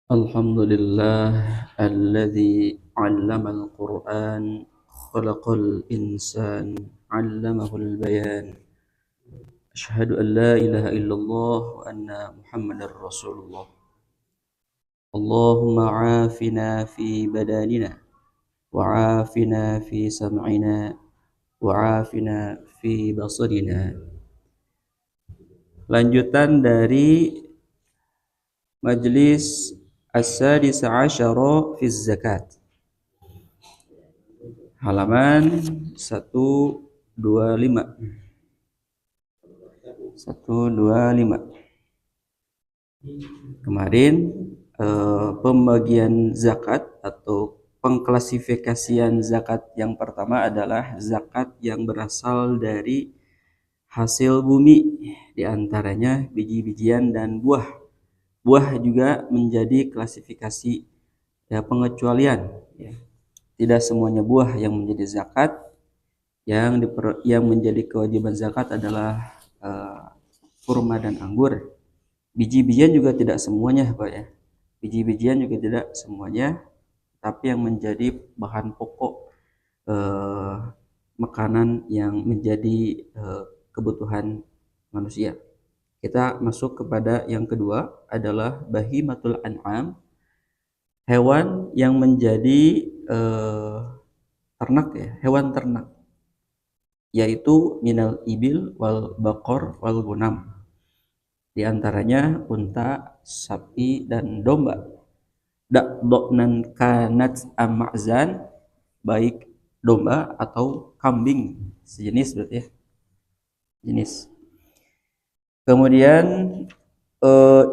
Alhamdulillah alladzi 'allamal Qur'an khalaqal insan 'allamahul bayan. Asyhadu an la ilaha illallah wa anna Muhammadar Rasulullah. Allahumma 'afina fi badanina wa 'afina fi sam'ina wa 'afina fi basarina. Lanjutan dari majlis as-sadis asyara fi zakat. Halaman 125. 125. Kemarin pembagian zakat atau pengklasifikasian zakat yang pertama adalah zakat yang berasal dari hasil bumi, diantaranya biji-bijian dan buah. Buah juga menjadi klasifikasi ya, pengecualian ya. Tidak semuanya buah yang menjadi zakat. Yang menjadi kewajiban zakat adalah kurma dan anggur. Biji-bijian juga tidak semuanya, Pak ya. Biji-bijian juga tidak semuanya, tapi yang menjadi bahan pokok makanan yang menjadi kebutuhan manusia. Kita masuk kepada yang kedua adalah bahimatul an'am, hewan yang menjadi ternak ya, hewan ternak, yaitu minal ibil wal baqor wal gunam. Di antaranya unta, sapi dan domba. Da'doknan kanat am'azan, baik domba atau kambing, sejenis berarti ya, jenis. Kemudian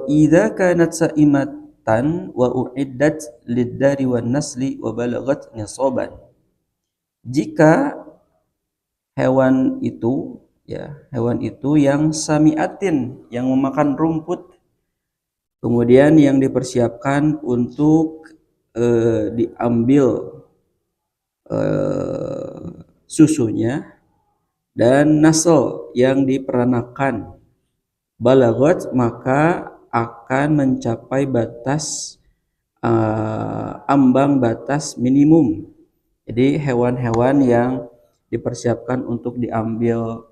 idza kanat saimatan wa uiddat lid-dari wan nasli wa balagat nisaban. Jika hewan itu yang samiatin, yang memakan rumput, kemudian yang dipersiapkan untuk diambil susunya, dan nasl yang diperanakan, balagot maka akan mencapai batas ambang batas minimum. Jadi hewan-hewan yang dipersiapkan untuk diambil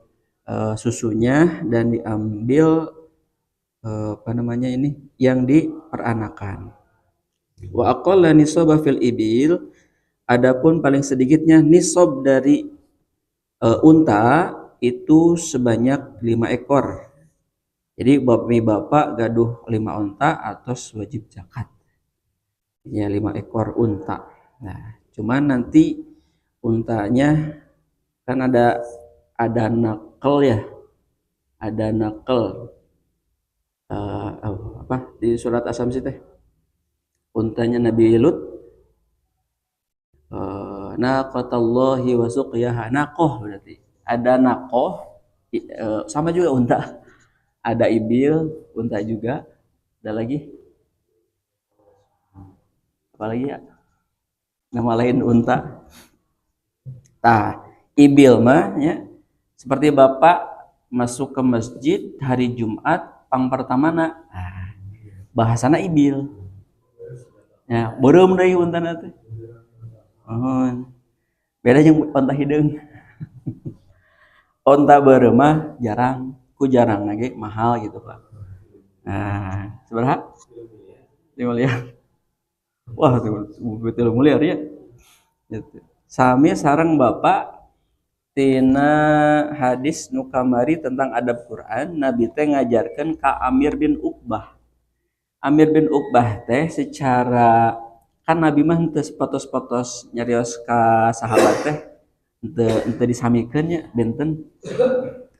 susunya dan diambil yang diperanakan. Wa aqalla nisaba fil ibil, adapun paling sedikitnya nisab dari unta itu sebanyak 5 ekor. Jadi bapak gaduh 5 unta atos wajib zakat. Ya 5 ekor unta. Nah, cuman nanti untanya kan ada nakel ya. Ada nakel di surat As-Samsi teh. Untanya Nabi Lut naqatallahi wa suqyaha, naqoh berarti. Ada naqoh sama juga unta. Ada ibil, unta juga. Ada lagi? Apalagi ya? Nama lain unta. Tah, ibil mah ya, seperti bapak masuk ke masjid hari Jumat pang pertamana. Bahasana ibil. Ya, beureum deui untana teh. Beda jeung unta hideung. Unta beureum mah jarang, jarang lagi mahal gitu, Pak. Nah, seberapa? 5 miliar. Wah, betul miliar ya. Gitu. Sami sareng bapak tina hadis nu kamari tentang adab Quran, Nabi teh ngajarkeun ka Amir bin Uqbah. Amir bin Uqbah teh secara kan Nabi mah henteu potos-potos nyarios ka sahabat teh henteu disamikeun nya benten.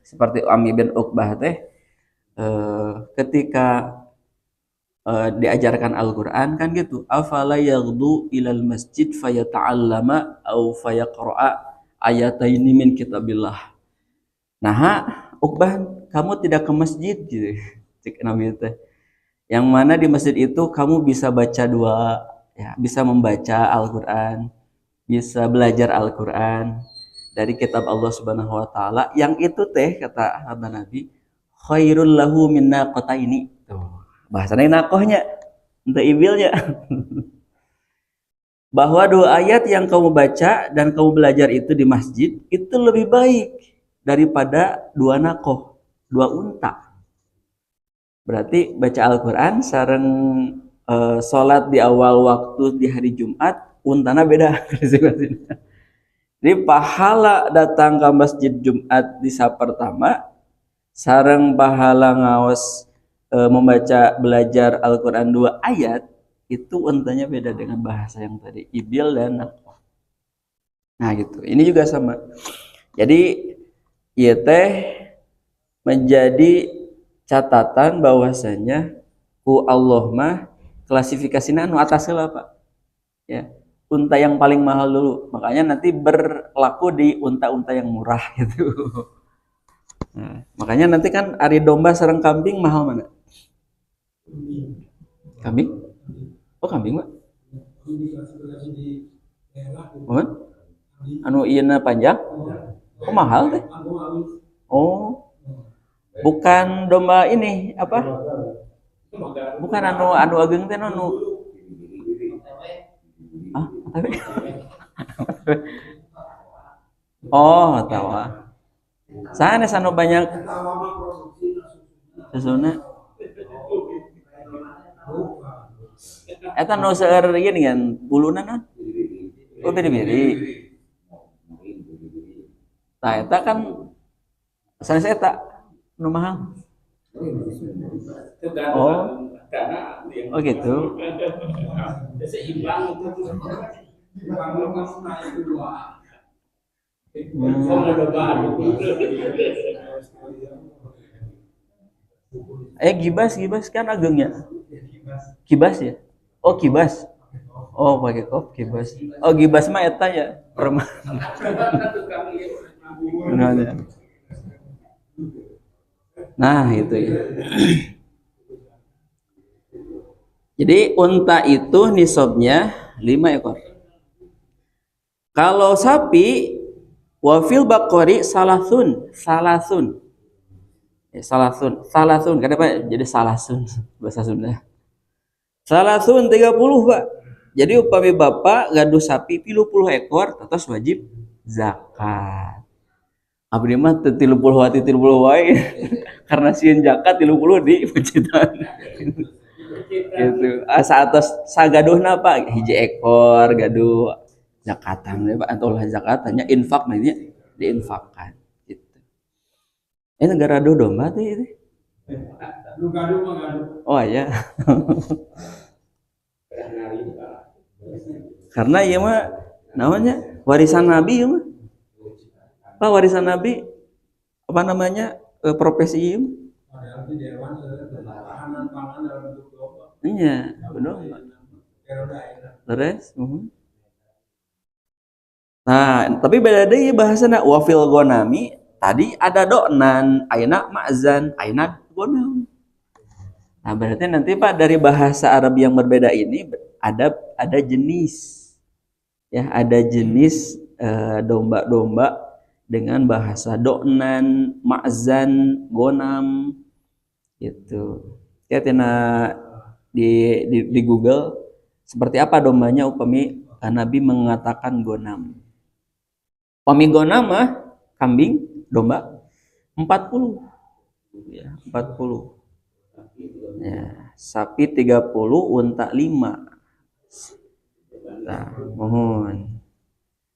Seperti Amir bin Uqbah teh ketika diajarkan Al-Qur'an kan gitu, afala yaghdu ilal masjid fayata'allama aw fayaqra'a ayataini min kitabillah. Nah, Uqbah, kamu tidak ke masjid gitu. Cik Nabi teh. Yang mana di masjid itu kamu bisa baca dua ya, bisa membaca Al-Qur'an, bisa belajar Al-Qur'an dari kitab Allah Subhanahu wa taala, yang itu teh kata Nabi khairul lahu min naqataini. Tuh, bahasanya nakohnya Ente ibilnya. Bahwa 2 ayat yang kamu baca dan kamu belajar itu di masjid itu lebih baik daripada 2 nakoh, 2 unta. Berarti baca Al-Quran sareng sholat di awal waktu di hari Jumat, untana beda. Jadi pahala datang ke masjid Jumat di saat pertama sareng pahala ngaos membaca belajar Al-Quran 2 ayat itu untanya beda dengan bahasa yang tadi ibil dan nakoh. Nah gitu, ini juga sama. Jadi ieu teh menjadi catatan bahwasanya ku Allah mah klasifikasinya anu atas heula Pak. Ya. Unta yang paling mahal dulu. Makanya nanti berlaku di unta-unta yang murah gitu. Nah, makanya nanti kan ari domba sareng kambing mahal mana? Kambing? Oh, kambing, Pak. Mohon? Anu ieuna panjang? Oh, mahal teh. Oh. Bukan domba ini apa? Bukan anu ageung teh anu. Ah, tapi. Oh, tawa. Sanes anu banyak susuna. Eta nu seueur ieu kan buluna naon? Oh, biri-biri. Tah eta kan sanes eta nu mahal. Oh. Oh gitu. Gibas kan agengnya. Kibas ya? Oh, kibas. Oh, pakai kop kibas. Oh, gibas mah eta ya. Perempuan. Nah, itu ya. Jadi unta itu nisabnya 5 ekor. Kalau sapi wafil bakori salasun. Ya, salasun. Kenapa jadi salasun bahasa Sunda? Salasun 30, Pak. Jadi upami Bapak gaduh sapi 30 ekor terus wajib zakat. Abdi mah 30 hati 30 wae. Karena sieun zakat 30 di pujitan. Gitu. Asa atas sagaduhna Pak hiji ekor gaduh zakatan Pak atau zakatannya infak namanya diinfakkan gitu. Negara domba tuh itu. Oh ya. Karena iya mah namanya warisan Nabi ya mah. Pak warisan Nabi apa namanya profesi iya mah. Iya, benar. Terus, nah, tapi beda deh bahasana wafil gonami. Tadi ada do'nan, aina ma'zan, aina gonam. Nah, berarti nanti Pak dari bahasa Arab yang berbeda ini ada jenis. Ya, ada jenis domba-domba dengan bahasa do'nan, ma'zan, gonam gitu. Lihat di Google seperti apa dombanya upami Nabi mengatakan gonam. Upami gonam mah kambing, domba 40. Ya, 40. Ya, sapi 30, unta 5. Nah, mohon.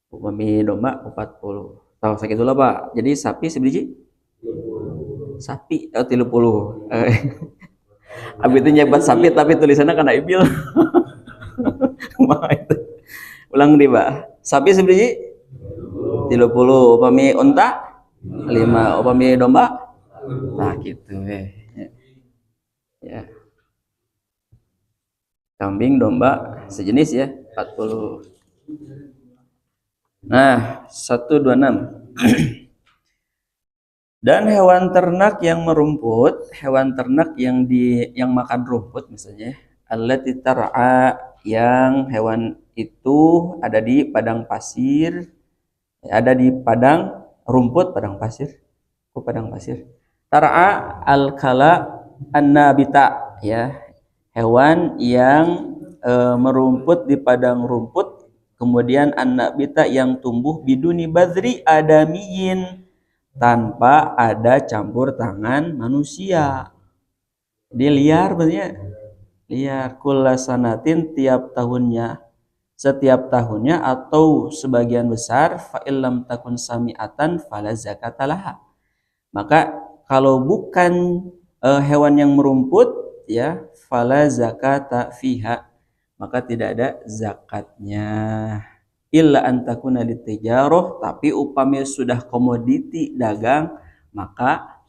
Upami domba 40. Tahu sakit lah Pak. Jadi sapi sebiji? Sapi 30. Abi itu nyebat sapi tapi tulisannya kena ibil. Ulang di Pak. Sapi sebiji? 30. Upami unta 5. Upami domba? Nah gitu ya. Kambing, domba sejenis ya 40. Nah 126. Dan hewan ternak yang merumput, hewan ternak yang makan rumput misalnya, allati tar'a, yang hewan itu ada di padang pasir, ada di padang rumput, padang pasir. Tar'a al-kala an-nabita, ya. hewan yang merumput di padang rumput, kemudian an-nabita yang tumbuh biduni badri adamiyin, tanpa ada campur tangan manusia. Dia liar berarti, liar. Kulasanatin tiap tahunnya, setiap tahunnya atau sebagian besar, fa illam takun sami'atan fala zakatalah. Maka kalau bukan hewan yang merumput, ya, fala zakata fiha, maka tidak ada zakatnya. Illa antakuna litijaroh, tapi upamanya sudah komoditi dagang, maka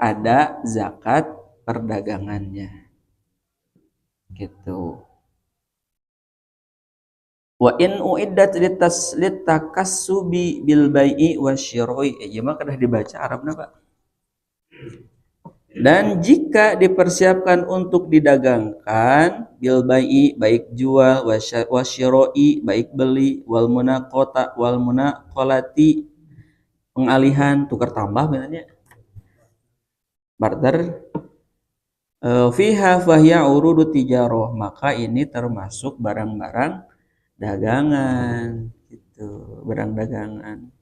ada zakat perdagangannya, gitu. Wa in uiddat litakassubi bil bai'i wasyira'i, ya maka dah dibaca Arabna Pak. Dan jika dipersiapkan untuk didagangkan, bil bai'i baik jual, wasyira'i baik beli, wal munaqolati pengalihan, tukar tambah benarnya, barter, fiha fahiya urudu tijaroh, maka ini termasuk barang-barang dagangan, gitu, barang dagangan.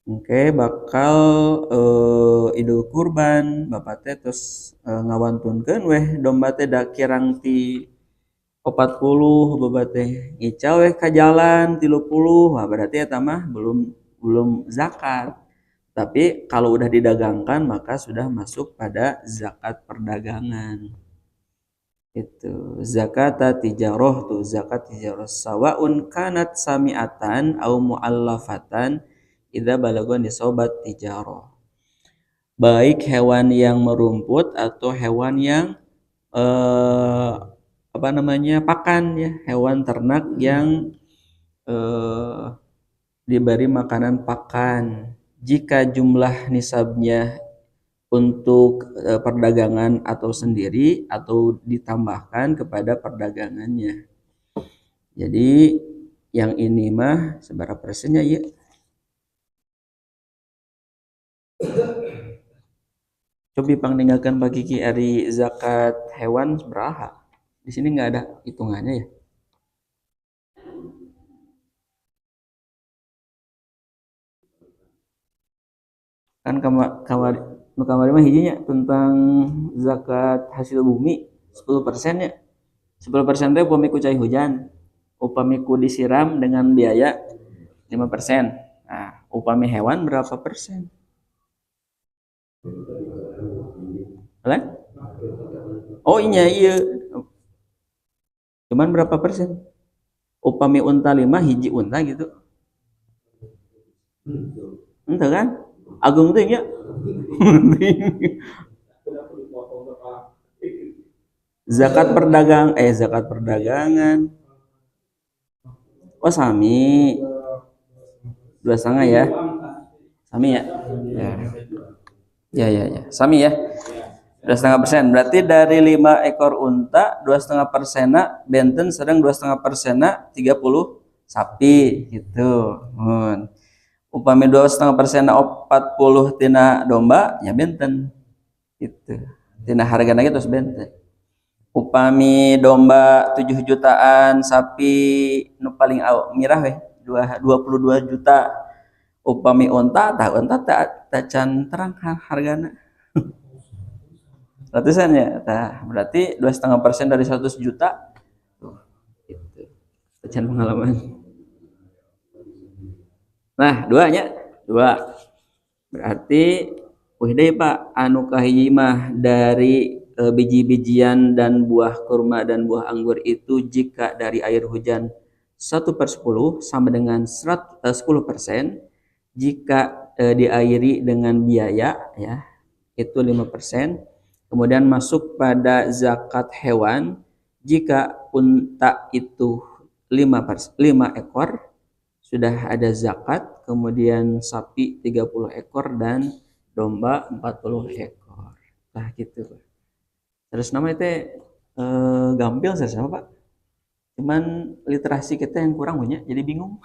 Oke, bakal Idul Kurban bapak teh terus ngawantunkeun weh domba teh da kirang ti 40, bapak teh ngicau weh ka jalan 30, wah berarti eta mah belum zakat. Tapi kalau udah didagangkan maka sudah masuk pada zakat perdagangan. Itu zakat tijaroh, tuh zakat tijaroh sawaun kanat sami'atan au mu'allafatan idza balagon nisobat tijaroh, baik hewan yang merumput atau hewan yang pakan, ya, hewan ternak yang diberi makanan pakan, jika jumlah nisabnya untuk perdagangan atau sendiri atau ditambahkan kepada perdagangannya. Jadi yang ini mah seberapa persennya ya? Cobi pangdengarkan bagi Ki ari zakat hewan beraha. Di sini nggak ada hitungannya ya. Kan kamari mah hijinya tentang zakat hasil bumi 10% ya. 10% itu upami ku cai hujan. Upami ku disiram dengan biaya 5%. Nah, upami hewan berapa persen? Boleh? Oh iya. Cuman berapa persen? Upami unta 5 hiji unta gitu. Ente kan? Agung tuh ya. Zakat perdagangan. Oh sami, 2,5 ya. Sami ya. Ya. Sami ya. 2,5%. Berarti dari 5 ekor unta, 2,5% benten, sedang 2,5% 30 sapi gitu. Upami 2,5% 40 tina domba, ya benten gitu. Tina harga lagi terus benten. Upami domba 7 jutaan, sapi nu paling mirah weh 22 juta. Upami unta tak can terang hargana. Ratusan ya, nah, berarti 2,5% dari 100 juta. Tuh, gitu. Can pengalaman. Nah, dua. Berarti deh Pak, anu kahiji mah dari biji-bijian dan buah kurma dan buah anggur itu jika dari air hujan 1/10 sama dengan 10%. Jika diairi dengan biaya, ya, itu 5%. Kemudian masuk pada zakat hewan jika unta itu 5 ekor sudah ada zakat, kemudian sapi 30 ekor dan domba 40 ekor. Nah gitu. Terus nama itu gampil saya sama Pak. Cuman literasi kita yang kurang banyak, jadi bingung.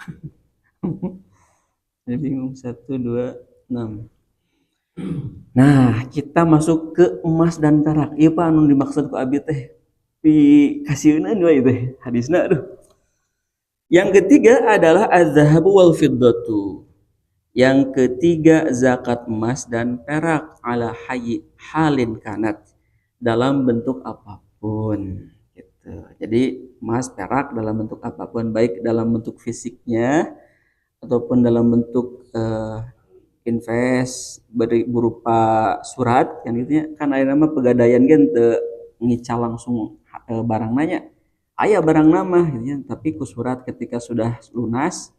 Jadi bingung 1, 2, 6. Nah, kita masuk ke emas dan perak. Iya Pak, anu dimaksud ku abi teh di kasieuna we teh hadisna aduh. Yang ketiga adalah az-zahabu wal fiddatu. Yang ketiga zakat emas dan perak ala hayy halin kanat dalam bentuk apapun gitu. Jadi emas perak dalam bentuk apapun baik dalam bentuk fisiknya ataupun dalam bentuk invest berupa surat kan gitu ya kan aya nama pegadaian kan teu ngical langsung barang nanya aya barang nama gitu ya tapi ku surat ketika sudah lunas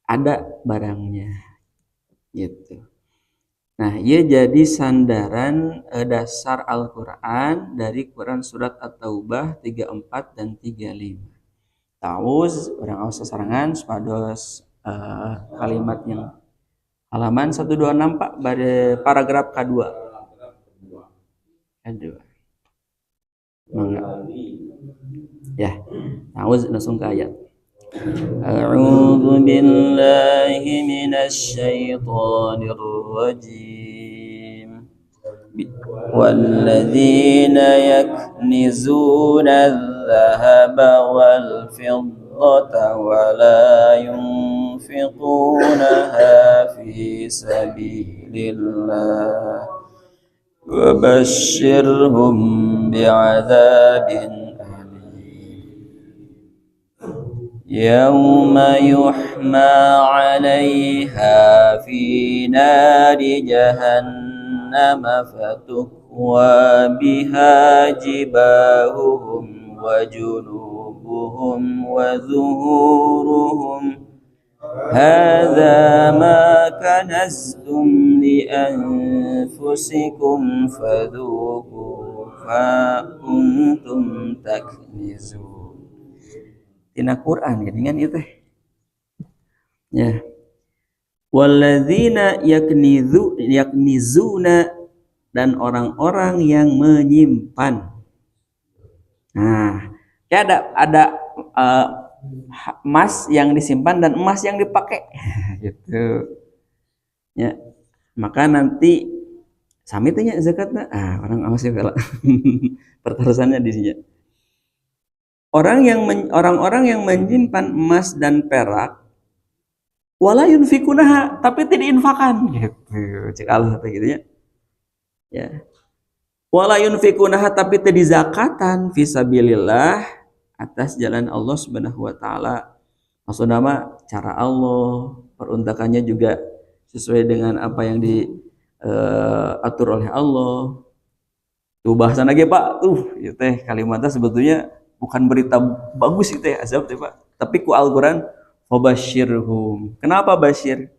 ada barangnya gitu. Nah, ia jadi sandaran dasar Al-Qur'an dari Quran surat At-Taubah 34 dan 35. Taus orang awas sasarangan supados kalimat yang halaman 126 Pak pada paragraf kedua. Kedua. Mangga. Ya, taus langsung ke ayat. A'udzu billahi minasy syaithanir rajim. والذين يكنزون الذهب والفضة ولا ينفقونها في سبيل الله وبشرهم بعذاب يوم يحمى عليها في نار جهنم فتكوى بها جباههم وجنوبهم وظهورهم هذا ما كنزتم لأنفسكم فذوقوا فكنتم تكنزون. Tina Quran geuningan ieu teh. Ya. Walladzina yaknizuna dan orang-orang yang menyimpan. Nah, ya ada emas yang disimpan dan emas yang dipakai gitu. Ya. Maka nanti sami teh nya zakatna. Orang awas ya pertarusannya di sini. Orang-orang yang menyimpan emas dan perak wala yunfikunaha tapi tidak diinfakan gitu. Cek Allah gitu ya. Ya. Wala yunfikunaha tapi tidak dizakatan fisabilillah atas jalan Allah Subhanahu wa taala. Maksudnya mah cara Allah, peruntakannya juga sesuai dengan apa yang diatur oleh Allah. Tuh bahasan lagi Pak, itu teh kalimatnya sebetulnya bukan berita bagus itu ya azab teh Pak. Tapi ku Al-Qur'an fabashirhum. Kenapa basyir?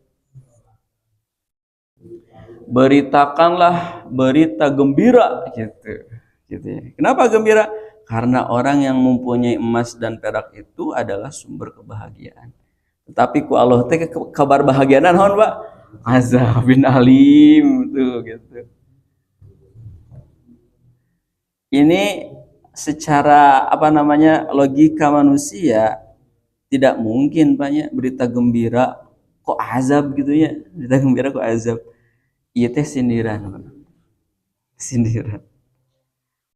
Beritakanlah berita gembira gitu. Gitu ya. Kenapa gembira? Karena orang yang mempunyai emas dan perak itu adalah sumber kebahagiaan. Tetapi ku Allah teh kabar bahagia naon Pak? Azabin alim tuh gitu. Ini secara logika manusia tidak mungkin banyak berita gembira kok azab gitu ya, berita gembira kok azab. Iya teh sindiran.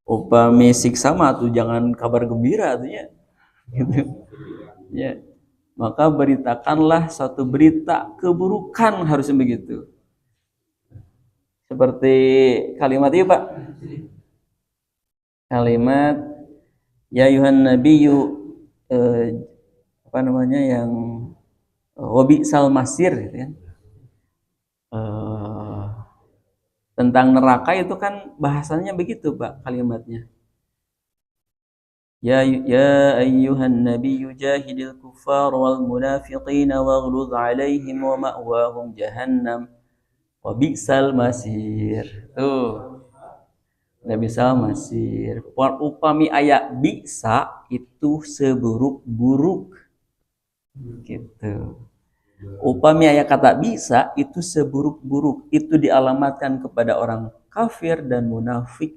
Upami siksa mah tuh jangan kabar gembira tuh ya. Gitu. Ya. Maka beritakanlah satu berita keburukan harusnya begitu. Seperti kalimat itu Pak. Kalimat ya ayuhan nabiyyu yang wabi salmasir gitu kan. Tentang neraka itu kan bahasanya begitu Pak kalimatnya. Ya ayyuhan nabiyyu jahidil kuffar wal munafiqina waghluz 'alaihim wa ma'wahum jahannam wa bi'sal masir. Tuh. Nggak bisa masir. Upami aya bisa itu seburuk-buruk gitu. Upami aya kata bisa itu seburuk-buruk. Itu dialamatkan kepada orang kafir dan munafik.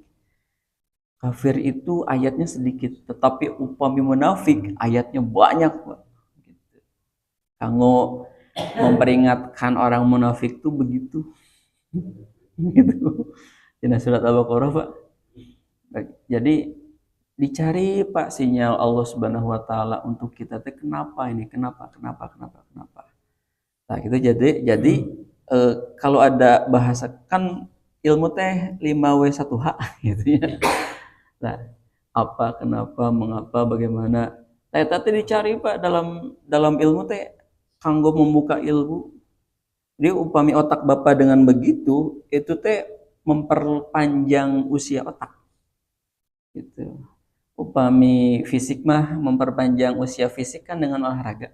Kafir itu ayatnya sedikit, tetapi upami munafik ayatnya banyak. Gitu. Kanggo memperingatkan orang munafik itu begitu. gitu. Dina surat Al-Baqarah, Pak. Jadi dicari Pak sinyal Allah Subhanahu wa taala untuk kita teh kenapa ini? Kenapa? Nah, gitu jadi kalau ada bahasa kan ilmu teh 5W1H gitu ya. Nah, apa, kenapa, mengapa, bagaimana. Nah, tadi dicari Pak dalam ilmu teh kanggo membuka ilmu. Jadi upami otak Bapak dengan begitu, itu teh memperpanjang usia otak gitu. Upami fisik mah memperpanjang usia fisik kan dengan olahraga.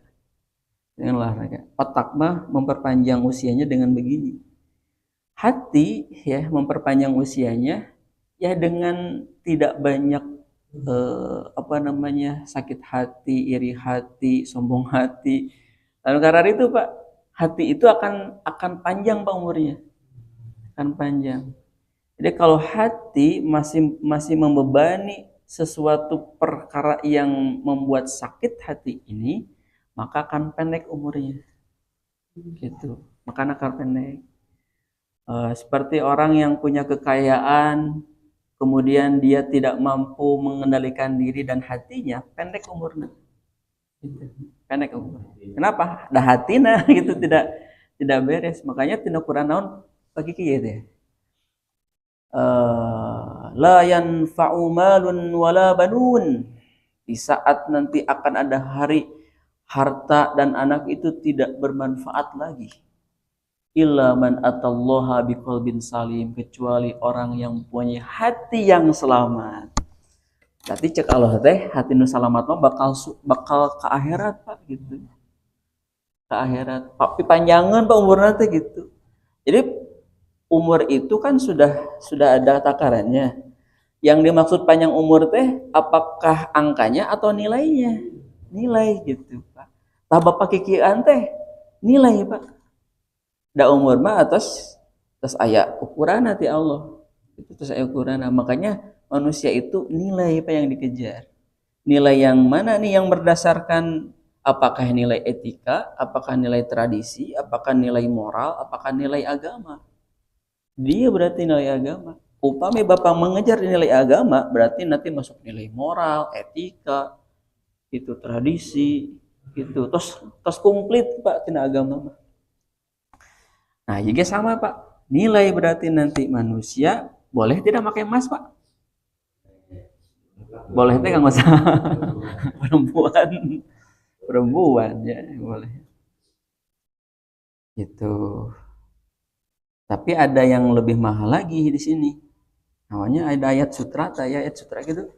Dengan olahraga. Otak mah memperpanjang usianya dengan begini. Hati ya memperpanjang usianya ya dengan tidak banyak sakit hati, iri hati, sombong hati. Lalu karena itu Pak, hati itu akan panjang Pak umurnya, akan panjang. Jadi kalau hati masih membebani sesuatu perkara yang membuat sakit hati ini, maka akan pendek umurnya. Gitu. Maka akan pendek. Seperti orang yang punya kekayaan, kemudian dia tidak mampu mengendalikan diri dan hatinya, pendek umurnya. Gitu. Pendek umur. Kenapa? Dah hatina gitu tidak beres. Makanya tina Quran naon bagi kieu teh. La yanfa'u malun wala banun. Di saat nanti akan ada hari harta dan anak itu tidak bermanfaat lagi. Illa man atallaha biqalbin salim, kecuali orang yang punya hati yang selamat. Berarti cek Allah teh hati nu selamat mah bakal ke akhirat Pak gitu. Ke akhirat. Tapi panjangan Pak umurna teh gitu. Jadi umur itu kan sudah ada takarannya. Yang dimaksud panjang umur teh apakah angkanya atau nilainya? Nilai gitu Pak. Tah Bapak kikian teh nilai Pak. Da umur mah atas aya ukuran hati Allah. Itu terus aya ukuran. Makanya manusia itu nilai apa yang dikejar. Nilai yang mana nih yang berdasarkan apakah nilai etika, apakah nilai tradisi, apakah nilai moral, apakah nilai agama. Dia berarti nilai agama. Upami Bapak mengejar nilai agama, berarti nanti masuk nilai moral, etika, itu tradisi, itu terus komplit Pak tina agama. Nah, juga sama Pak. Nilai berarti nanti manusia boleh tidak pakai emas Pak? Boleh teh nggak masalah. perempuan ya boleh. Itu. Tapi ada yang lebih mahal lagi di sini. Namanya ada ayat sutra, ayat sutra gitu.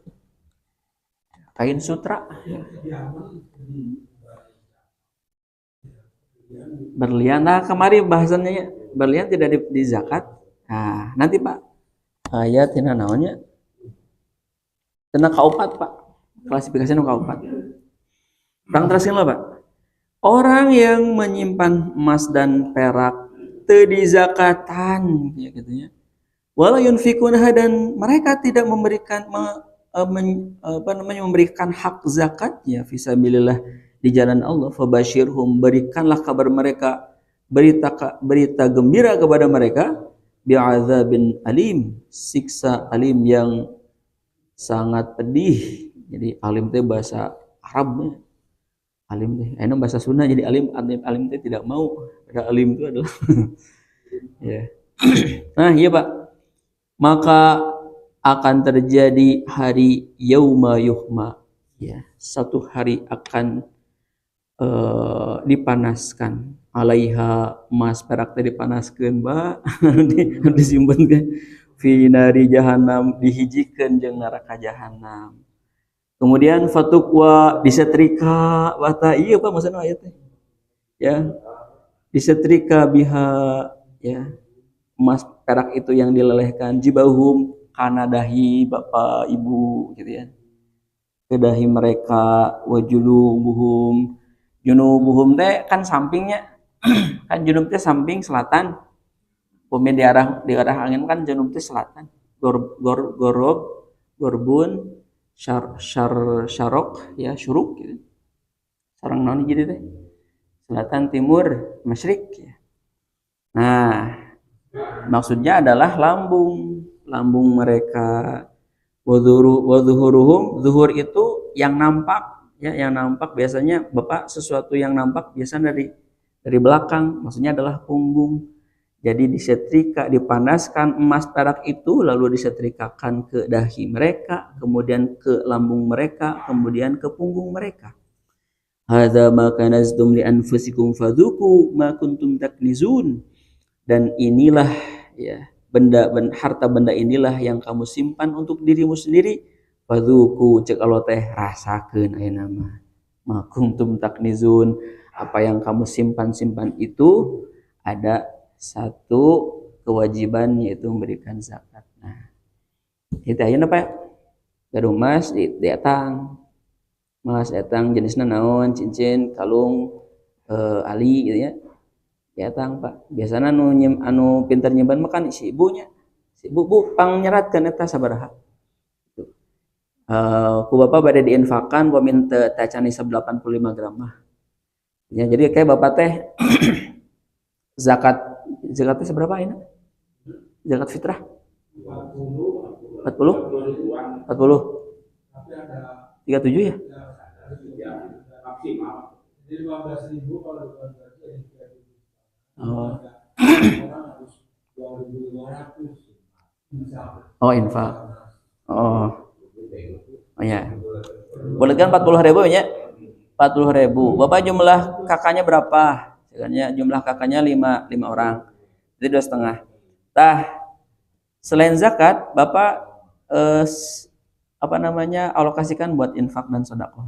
Kain sutra. Berlian. Nah, kemarin bahasannya berlian tidak di zakat. Nah, nanti Pak ayat tina naonnya? Tina kaupat Pak. Klasifikasinya kaupat. Orang teraskan lah Pak. Orang yang menyimpan emas dan perak teu dizakatan ya gitu ya. Wala yunfikunha dan mereka tidak memberikan memberikan hak zakatnya fisabilillah di jalan Allah. Fabashirhum, berikanlah kabar mereka, berita gembira kepada mereka bi'adzabin alim, siksa alim yang sangat pedih. Jadi alim itu bahasa Arab. Alim teh enak bahasa Sunda, jadi alim teh tidak mau. Ada alim itu adalah ya. Nah, iya Pak. Maka akan terjadi hari yauma yuhma ya, satu hari akan dipanaskan alaiha, emas perak teh dipanaskeun Mbak. Disimpen ke fi nari jahannam, dihijikeun jeung neraka jahanam. Kemudian fatukwa disetrika wata, iya Pak maksudnya ayatnya ya, disetrika biha ya, emas perak itu yang dilelehkan jibahum kana dahi bapak ibu gitu ya, ke dahi mereka, wajunubuhum, junubuhum teh kan sampingnya kan junub teh samping selatan, pumi di arah angin kan junub teh selatan, gorbun syarok ya, syuruk gitu. Sarang naon jadi teh? Selatan, timur, masyrik ya. Nah, Maksudnya adalah lambung mereka. Wadzuhuruhum, zuhur itu yang nampak, ya, yang nampak biasanya Bapak sesuatu yang nampak biasanya dari belakang, maksudnya adalah punggung. Jadi disetrika, dipanaskan emas perak itu lalu disetrikakan ke dahi mereka, kemudian ke lambung mereka, kemudian ke punggung mereka. Hadza ma kanaztum li anfusikum fadzuku ma kuntum taknizun. Dan inilah, ya, harta benda inilah yang kamu simpan untuk dirimu sendiri. Fadzuku, cek Allah teh rasakeun ayeuna mah. Ma kuntum taknizun, apa yang kamu simpan-simpan itu ada satu kewajiban, yaitu memberikan zakat. Nah, itu ayeuna Pak, gaduh emas dietang. Mas etang jenisnya naon, cincin, kalung, ali gitu ya. Etang Pak. Biasanya anu pinter nyimpan makan si ibunya. Si ibu pang nyeratkeun eta sabaraha. Ku bapak bade diinfakan wa min tacani 85 gram mah. Ya, jadi kayak bapak teh zakatnya seberapa ini? Zakat fitrah 40 40 37 ya? Oh. Oh, infak. Oh. Oh ya. Boleh kan 40.000 ya? 40.000. Bapak jumlah kakaknya berapa? Sebenarnya jumlah kakaknya 5 orang. Jadi 2,5. Tah, selain zakat, Bapak apa namanya, alokasikan buat infak dan sedekah.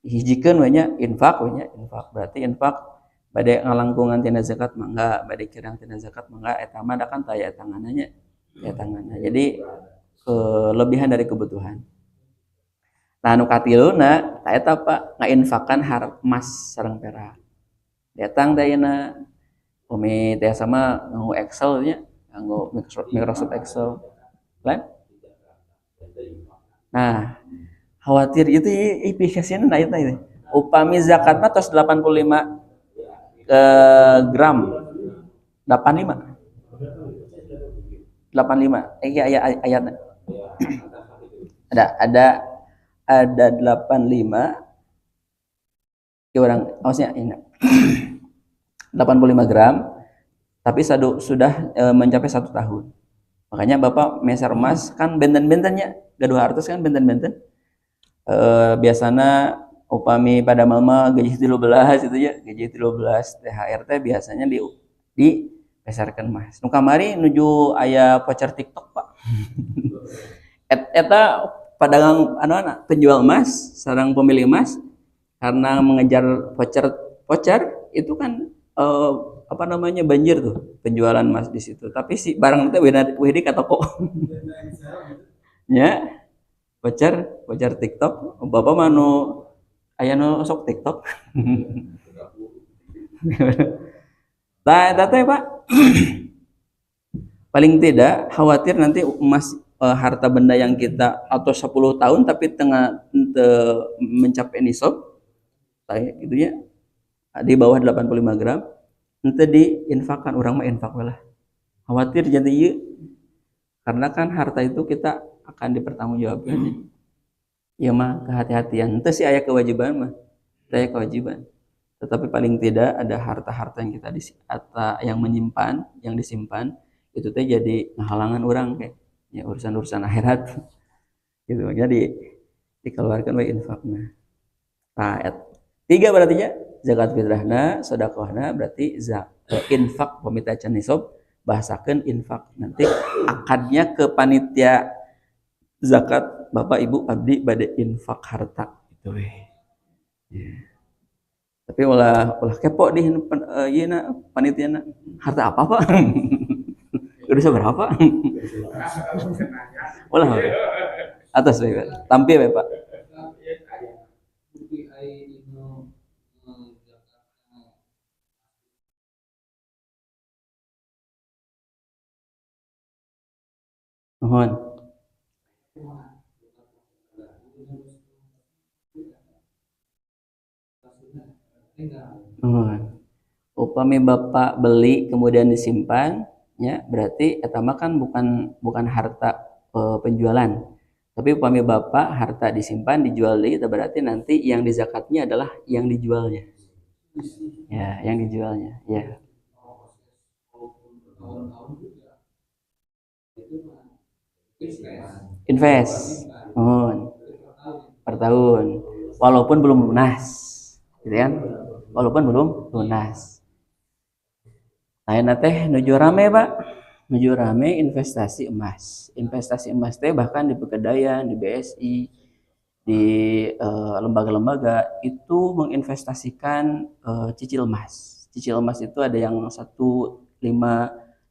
Hijikeun we nya infak we nya, infak. Berarti infak bade ngalangkungan tina zakat mah enggak, bade kirang tina zakat mah enggak, eta mah da kan taya tangananya. Ya tangannya. Jadi kelebihan dari kebutuhan. Nah, nu katiluna ta eta Pak, ngainfakkan emas sareng perak. Datang dayana umi teh sama nganggo Excel nya, nganggo Microsoft Excel. Lain? Nah, khawatir itu efisiensinya nah itu. Upami zakat mah tos 85 gram. 85. 85. Iya ayatnya. Ada 85 ya orang maksudnya ini 85 gram tapi sudah mencapai 1 tahun. Makanya Bapak meser emas kan benten-bentennya gaduh hartos kan benten-benten. Biasanya upami pada mama gaji 13 itu ya, gaji 13 THR teh biasanya di peserkan emas. Nu kamari nuju aya voucher TikTok Pak. Eta pedagang penjual emas sareng pemilik emas karena mengejar voucher itu kan apa namanya banjir tuh penjualan emas di situ. Tapi si barang itu wedi ka toko. Ya, voucher TikTok. Bapak manu aya nu sok TikTok. Tah eta teh Pak. Paling tidak khawatir nanti emas harta benda yang kita atau 10 tahun tapi tengah mencapai nisab gitu ya, di bawah 85 gram ente diinfakkan, orang mah infak lah khawatir jadi iya, karena kan harta itu kita akan dipertanggungjawabkan ya mah kehati-hatian ente sih aya kewajiban mah saya kewajiban, tetapi paling tidak ada harta-harta yang kita yang menyimpan, yang disimpan itu teh jadi halangan orang kayak ya urusan-urusan akhirat gitu, jadi dikeluarkan wa infakna. Ayat 3 berarti ya zakat fitrahna, sedekahna berarti infak pemitacan nisab, bahasakan infak. Nanti akadnya ke panitia zakat Bapak Ibu abdi bade infak harta gitu weh. Ya. Tapi ulah kepo di ieu panitia harta apa Pak? Udah seberapa? Ulah atas weh tampil weh Pak. Mohon. Mohon. Upami Bapak beli kemudian disimpan, ya berarti eta mah kan bukan harta penjualan. Tapi upami Bapak harta disimpan dijual deui, itu berarti nanti yang dizakatnya adalah yang dijualnya. Ya, yang dijualnya. Ya. Invest. Oh, per tahun. Walaupun belum lunas. Gitu kan? Walaupun belum lunas. Lain teh nuju rame, Pak. Nuju rame investasi emas. Investasi emas teh bahkan di Pegadaian, di BSI, di lembaga-lembaga itu menginvestasikan cicil emas. Cicil emas itu ada yang 1,5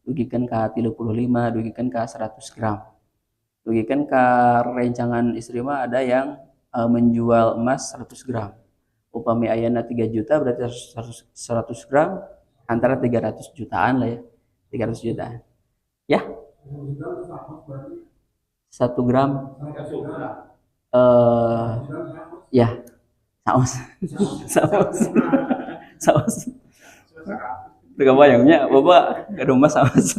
dugikan ke 35, dugikan ke 100 gram. Dugikan ke rencangan istri mah ada yang menjual emas 100 gram. Upami ayana 3 juta berarti 100 gram antara 300 jutaan lah ya. 300 jutaan. Ya. 1 gram ya saus saus saus teu bayangnya bapak ke rumah saus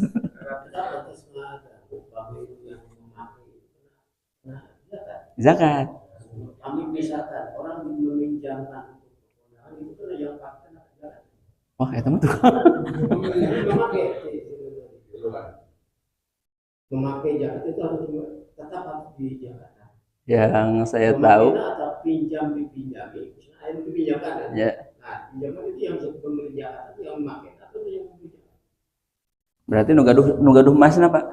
zakat. Kami misalkan orang meminjamkan itu kan yang pakai Wah itu mah tuh memakai jaket itu harus tetap harus di Jakarta. yang saya tahu Atau pinjam dipinjami, misalnya dipinjamkan kan? ya. Nah, pinjaman itu yang pembeli Jakarta itu yang memakai atau yang membeli. Berarti nu gaduh masna Pak.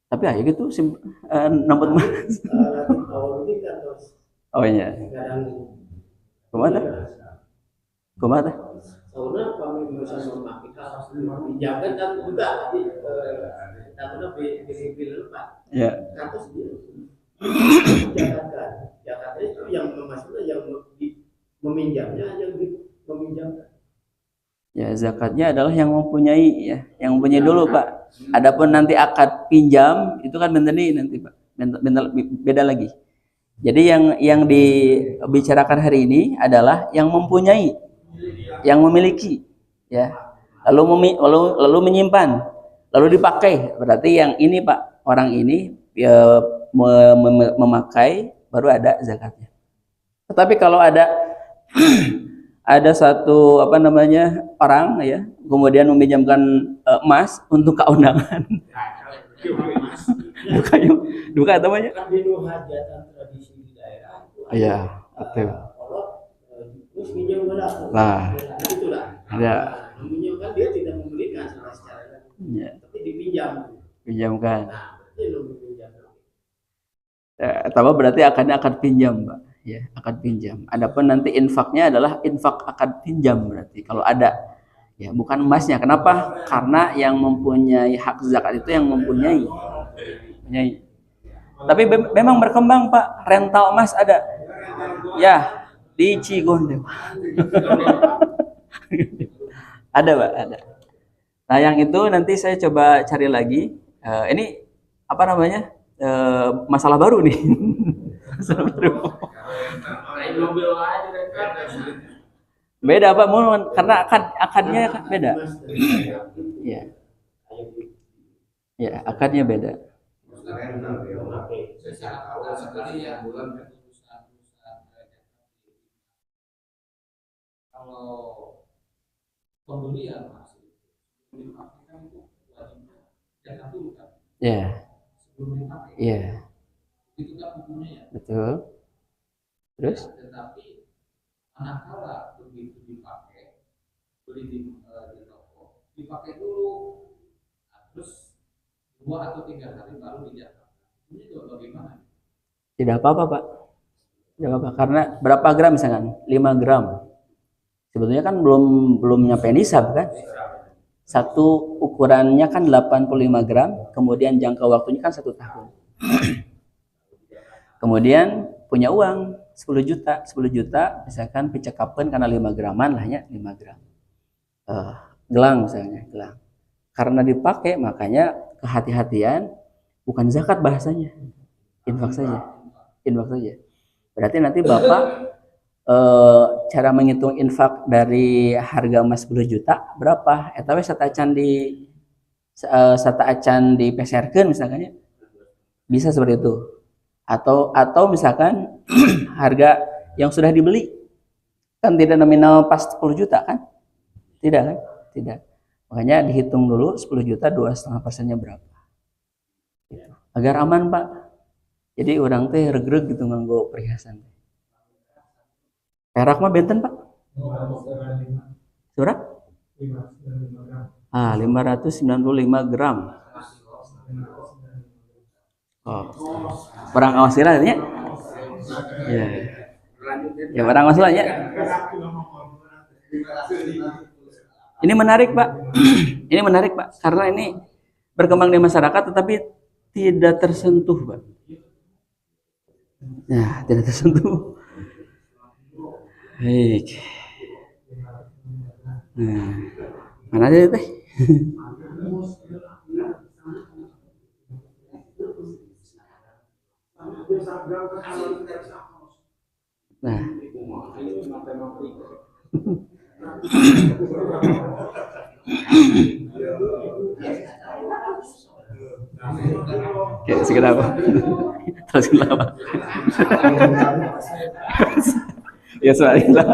Tapi aja gitu namput mas. Oh iya. Kumaha? Kumaha? Soalnya kami bisa memakai pinjaman dan juga karena beli Pak. Ya. Kasus Jakarta itu yang memasukkan yang meminjamnya yang meminjamkan. Ya zakatnya adalah yang mempunyai ya, yang mempunyai dulu Pak. Adapun nanti akad pinjam itu kan bentar nih nanti Pak, beda lagi. Jadi yang dibicarakan hari ini adalah yang mempunyai, yang memiliki, ya. Lalu menyimpan, lalu dipakai. Berarti yang ini Pak, orang ini ya, memakai baru ada zakatnya. Tetapi kalau ada ada satu orang ya kemudian meminjamkan emas untuk keundangan duka namanya kan di hajatan tradisi di daerah itu iya betul terus minjem lah itulah ada meminjamkan dia tidak membelikan secara ya. Tapi dipinjamkan tambah berarti akan pinjam Pak ya akad pinjam. Adapun nanti infaknya adalah infak akad pinjam berarti kalau ada ya bukan emasnya. Kenapa? Karena yang mempunyai hak zakat itu yang mempunyai. Tapi memang berkembang Pak, rental emas ada. Ya, di Cigondewa. Ada Pak, ada. Nah, yang itu nanti saya coba cari lagi. Ini apa namanya? Masalah baru nih. Masalah baru. Beda Pak, karena akadnya beda. Iya. Ya, akadnya beda. Kalau pembelian masih sebelum dipakai kan itu wajibnya jangan dulu kan. Ya. Sebelum dipakai. Iya. Itu kan hukumnya ya. Betul. Terus? Tetapi manakala begitu dipakai beli di toko dipakai dulu, nah, terus 2 atau 3 hari baru dijaga. Ini juga bagaimana? Tidak apa-apa Pak. Tidak apa-apa karena berapa gram misalkan? 5 gram. Sebetulnya kan belum nyampe nisab kan? Satu ukurannya kan 85 gram, kemudian jangka waktunya kan 1 tahun. Kemudian punya uang 10 juta misalkan picekapkan karena 5 graman lah ya, 5 gram. Gelang misalnya, gelang. Karena dipakai makanya kehati-hatian bukan zakat bahasanya. Infak saja. Berarti nanti Bapak cara menghitung infak dari harga emas 10 juta berapa? Eta we sata acan dipeserkeun misalkan ya. Bisa seperti itu. Atau misalkan harga yang sudah dibeli kan tidak nominal pas 10 juta kan? Tidak kan? Tidak. Makanya dihitung dulu 10 juta 2,5%-nya berapa. Gitu. Agar aman, Pak. Jadi orang teh regreg gitu nganggo perhiasan. Perak mah benten, Pak. Surat? 595 gram. Oh. Barang awas sirah ya? Ya. Ya barang awas lah ya. Ini menarik, Pak. Ini menarik, Pak, karena ini berkembang di masyarakat tetapi tidak tersentuh, Pak. Nah, tidak tersentuh. Baik. Nah, mana aja teh? Nah. Oke, sekedar apa? Terus kenapa? Ya soalnya.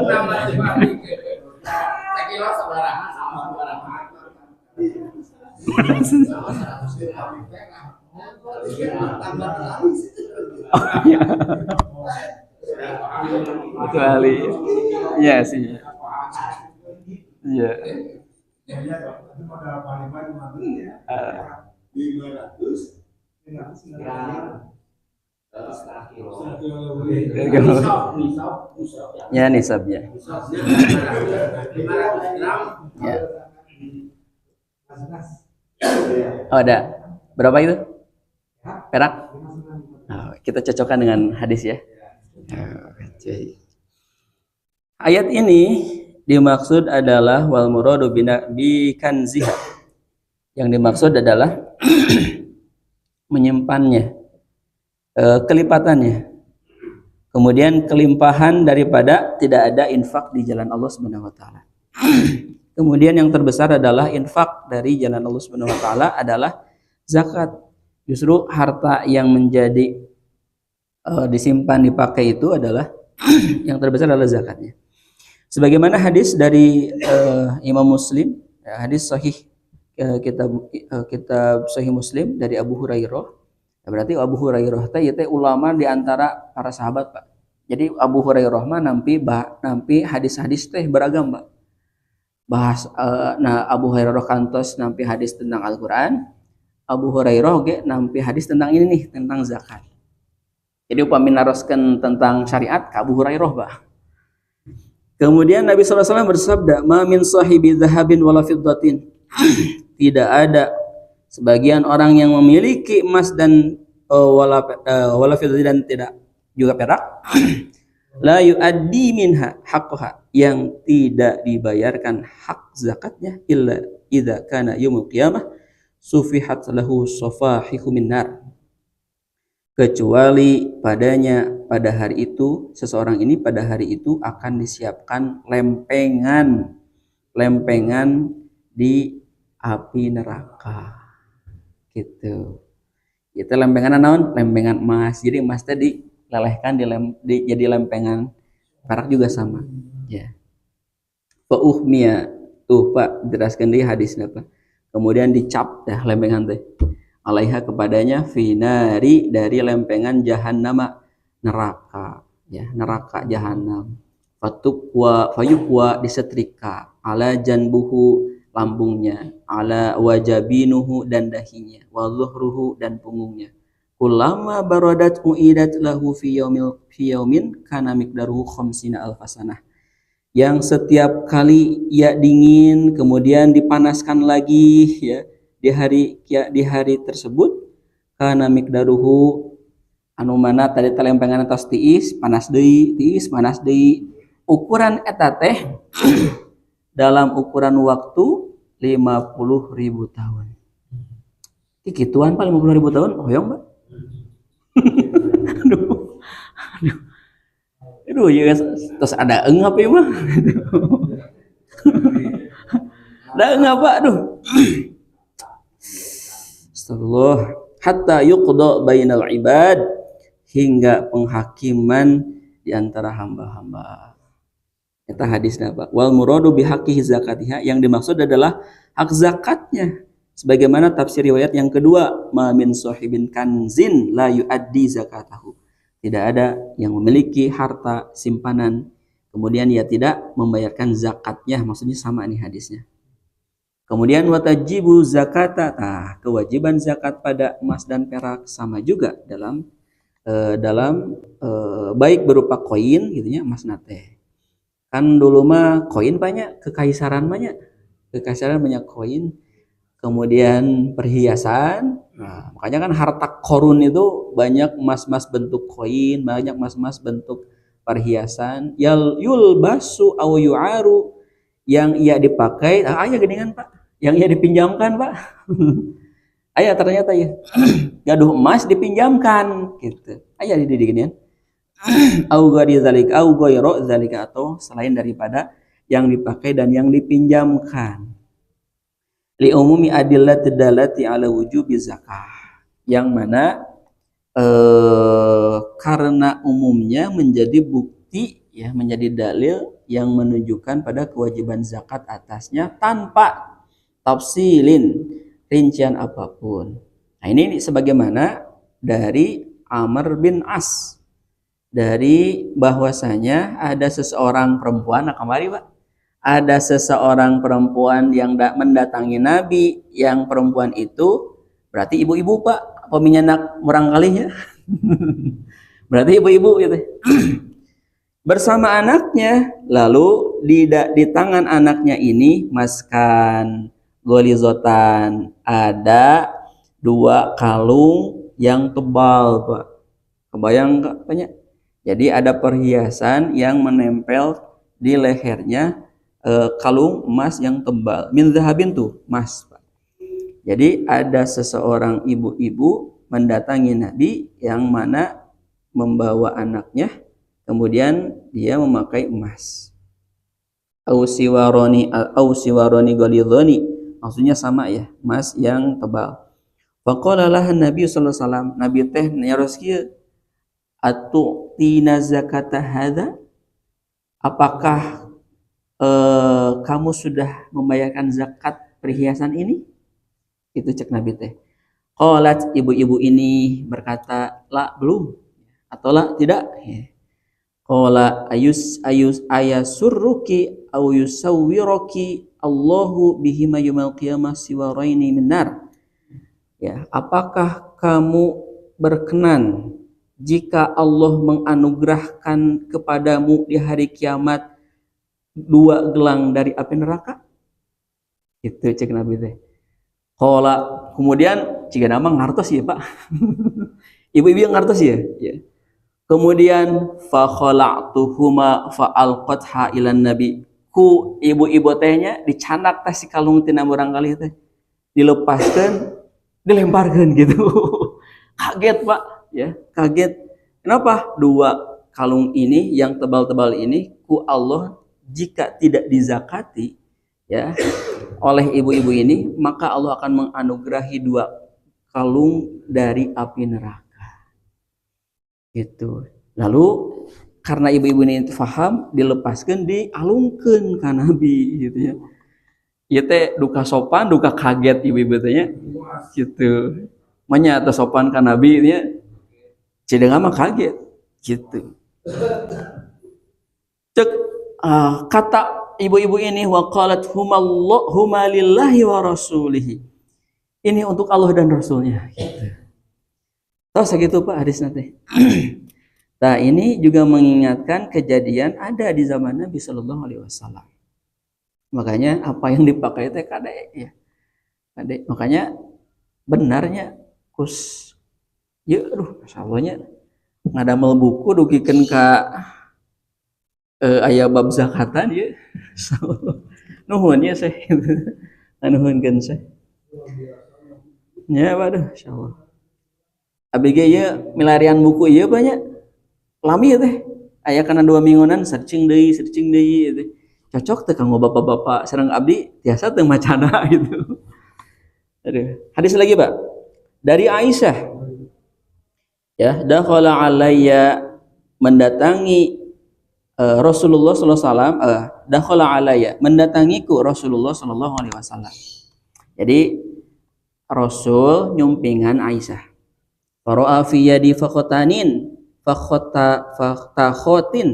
Kecuali ya sih. Iya. Ya nisabnya. Ya. Oh, ada. Berapa itu? Perak? Oh, kita cocokkan dengan hadis ya. Ayat ini dimaksud adalah wal muradu bi kanziha. Yang dimaksud adalah menyimpannya, kelipatannya. Kemudian kelimpahan daripada tidak ada infak di jalan Allah Subhanahu wa taala. Kemudian yang terbesar adalah infak dari jalan Allah Subhanahu wa taala adalah zakat. Justru harta yang menjadi disimpan dipakai itu adalah yang terbesar adalah zakatnya. Sebagaimana hadis dari Imam Muslim, hadis sahih kitab Sahih Muslim dari Abu Hurairah. Berarti Abu Hurairah teh ulama di antara para sahabat, Pak. Jadi Abu Hurairah mah nampi hadis-hadis teh beragam, Pak. Abu Hurairah kantos nampi hadis tentang Al-Qur'an. Abu Hurairah oke nampi hadis tentang ini nih, tentang zakat. Jadi upami naroskeun tentang syariat ka Abu Hurairah, Pak. Kemudian Nabi SAW bersabda, "Ma min sahibi dhahabin wala fiddatin." Tidak ada sebagian orang yang memiliki emas dan wala fiddatin dan tidak juga perak, la yuaddi minha haqqaha, yang tidak dibayarkan hak zakatnya illa idza kana yaumul qiyamah sufihat lahu safahihu min nar, kecuali padanya pada hari itu seseorang ini pada hari itu akan disiapkan lempengan di api neraka gitu. Itu lempengan naon? Lempengan emas. Jadi emas tadi dilelehkan jadi lempengan perak juga sama ya. Fa uhmiya tuh Pak jelaskan di hadisnya Pak. Kemudian dicap dah lempengan teh alaiha kepadanya finari dari lempengan jahannama, neraka ya, neraka jahanam. Fayukwa disetrika ala janbuhu lambungnya, ala wajabinuhu dan dahinya, wa zuhruhu dan punggungnya. Kullama baradat uidat lahu fi yaumin kana miqdaruhu khamsina alfasanah. Yang setiap kali ia dingin kemudian dipanaskan lagi ya di hari tersebut kana miqdaruhu anu mana tadi lempengan atas tiis panas deui ukuran eta teh dalam ukuran waktu 50.000 tahun. Kikituan Pak 50.000 tahun hoyong Pak. Aduh. Aduh, ya terus ada apa ya mah? Ada apa? Aduh. Astagfirullah. Hatta yuqda bainal ibad, hingga penghakiman di antara hamba-hamba. Eta hadisnya Pak. Wal muradu bihaqqihi zakatiha, yang dimaksud adalah hak zakatnya. Sebagaimana tafsir riwayat yang kedua, ma min sahibin kanzin la yuaddi zakatahu. Tidak ada yang memiliki harta simpanan kemudian ia tidak membayarkan zakatnya, maksudnya sama nih hadisnya. Kemudian watajibu zakata, kewajiban zakat pada emas dan perak sama juga dalam baik berupa koin gitu ya, emas nate. Kan dulu mah koin banyak, kekaisaran banyak koin, kemudian perhiasan. Nah, makanya kan harta korun itu banyak emas-emas bentuk koin, banyak emas-emas bentuk perhiasan. Yul basu au yu'aru, yang ia dipakai, ayah geningan Pak, yang ia dipinjamkan Pak. Ayah ternyata ya, gaduh emas dipinjamkan gitu. Ayah didirikan au ghairi zalika au ghairu zalika, atau selain daripada yang dipakai dan yang dipinjamkan. Li umumi adillati dalati ala wujubi zakah, yang mana karena umumnya menjadi bukti ya, menjadi dalil yang menunjukkan pada kewajiban zakat atasnya tanpa tafsilin, rincian apapun. Nah, ini sebagaimana dari Amr bin As, dari bahwasanya ada seseorang perempuan, nah kemari Pak, ada seseorang perempuan yang mendatangi Nabi, yang perempuan itu berarti ibu-ibu Pak, peminyanak murang kalinya. Berarti ibu-ibu gitu. Bersama anaknya, lalu di tangan anaknya ini maskan golizotan, ada 2 kalung yang tebal Pak. Kebayang nggak banyak? Jadi ada perhiasan yang menempel di lehernya, kalung emas yang tebal, min zahabin tuh emas Pak. Jadi ada seseorang ibu-ibu mendatangi Nabi yang mana membawa anaknya, kemudian dia memakai emas. Au siwaroni golidhoni, maksudnya sama ya, emas yang tebal. Faqala laha Nabi sallallahu alaihi wasallam, Nabi teh nyaros kieu, atu'tina zakata hadza, apakah kamu sudah membayarkan zakat perhiasan ini? Itu cek Nabi teh. Qalat, ibu-ibu ini berkata, la, belum, atau la, tidak. Qala ayasurruki aw yusawwiruki Allahu bihima yaumil qiyamah siwaraini minar. Ya, apakah kamu berkenan jika Allah menganugerahkan kepadamu di hari kiamat 2 gelang dari api neraka? Itu cek Nabi teh. Qala, kemudian jika nama ngartos ya Pak. Ibu-ibu yang ngartos ya. Ya. Kemudian fa khala'tuhuma fa alqatha ilan nabi. Ku ibu-ibu tehnya dicanak teh si kalung tina barangkali teh. Dilepaskan, dilemparkan gitu. Kaget Pak, ya, kaget. Kenapa? 2 kalung ini yang tebal-tebal ini ku Allah jika tidak dizakati ya oleh ibu-ibu ini, maka Allah akan menganugerahi 2 kalung dari api neraka. Gitu. Lalu karena ibu-ibu ini paham, dilepaskan, dialungkeun ka Nabi gitu ya. Ieu teh duka sopan, duka kaget ibu-ibu teh nya. Gitu. Manya teh sopan ka Nabi nya. Cideungan mah kaget gitu. Cek kata ibu-ibu ini, waqalat huma lillahi wa rasulihi. Ini untuk Allah dan Rasulnya gitu. Tahu segitu Pak hadis nanti. Nah, ini juga mengingatkan kejadian ada di zaman Nabi Shallallahu alaihi wasallam. Makanya apa yang dipakai teh kade ya. Kade. Makanya benarnya kus ya aduh masalahnya ngadamel buku dugikeun ka aya bab zakatan ya. Nuhun ya saya. Nuhunkeun saya. Ya waduh insyaallah. Abi ge ieu milarian buku ieu banyak. Lami teh. aya kana 2 mingguan searching deui gitu. Cocok teh kanggo bapak-bapak sareng abdi tiasa teu macana gitu. Aduh. Hadis lagi, Pak. Dari Aisyah. Ya, dakhala alayya mendatangi Rasulullah sallallahu alaihi wasallam, dakhala alayya mendatangiku Rasulullah sallallahu alaihi wasallam. Jadi Rasul nyumpingan Aisyah. Fara'a fi yadi fakhatanin fakhotin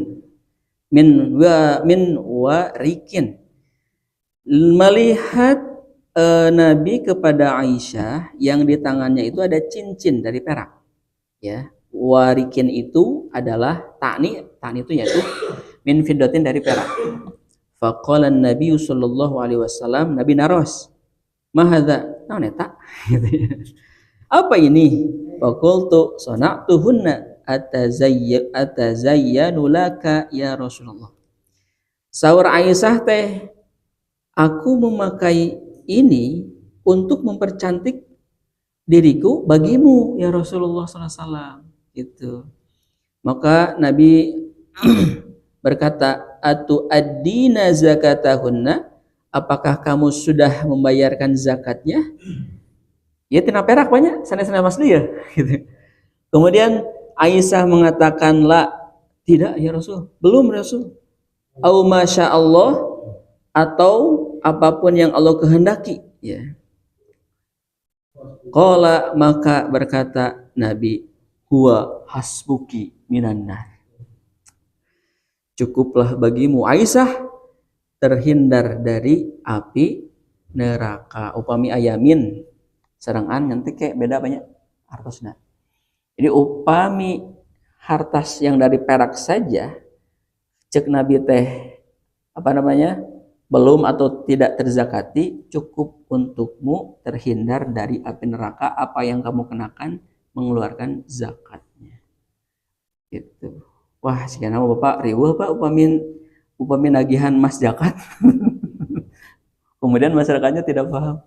min warikin. Melihat Nabi kepada Aisyah yang di tangannya itu ada cincin dari perak. Ya, warikin itu adalah ta'ni itu yaitu min fiddatin dari perak. Faqala Nabi sallallahu alaihi wasallam, Nabi naros. Mahadza? Naon eta? Apa ini? Faqultu sana'tuhunna atazayyanu laka ya Rasulullah. Saur Aisyah teh, aku memakai ini untuk mempercantik diriku bagimu ya Rasulullah sallallahu alaihi wasallam gitu. Maka Nabi berkata, atu addina zakatahunna, apakah kamu sudah membayarkan zakatnya? Ya tina perak banyak sana-sana Mas dia gitu. Kemudian Aisyah mengatakan, la, tidak ya Rasul, belum Rasul. Au masya Allah, atau apapun yang Allah kehendaki, ya. Qala, maka berkata Nabi, huwa hasbuki minan nar. Cukuplah bagimu Aisyah terhindar dari api neraka. Upami ayamin serangan nanti kayak beda banyak hartosna. Jadi upami hartas yang dari perak saja cek Nabi teh belum atau tidak terzakati, cukup untukmu terhindar dari api neraka. Apa yang kamu kenakan mengeluarkan zakatnya. Gitu. Wah, sekian nama Bapak riweuh Pak upami nagihan mas zakat. Kemudian masyarakatnya tidak paham.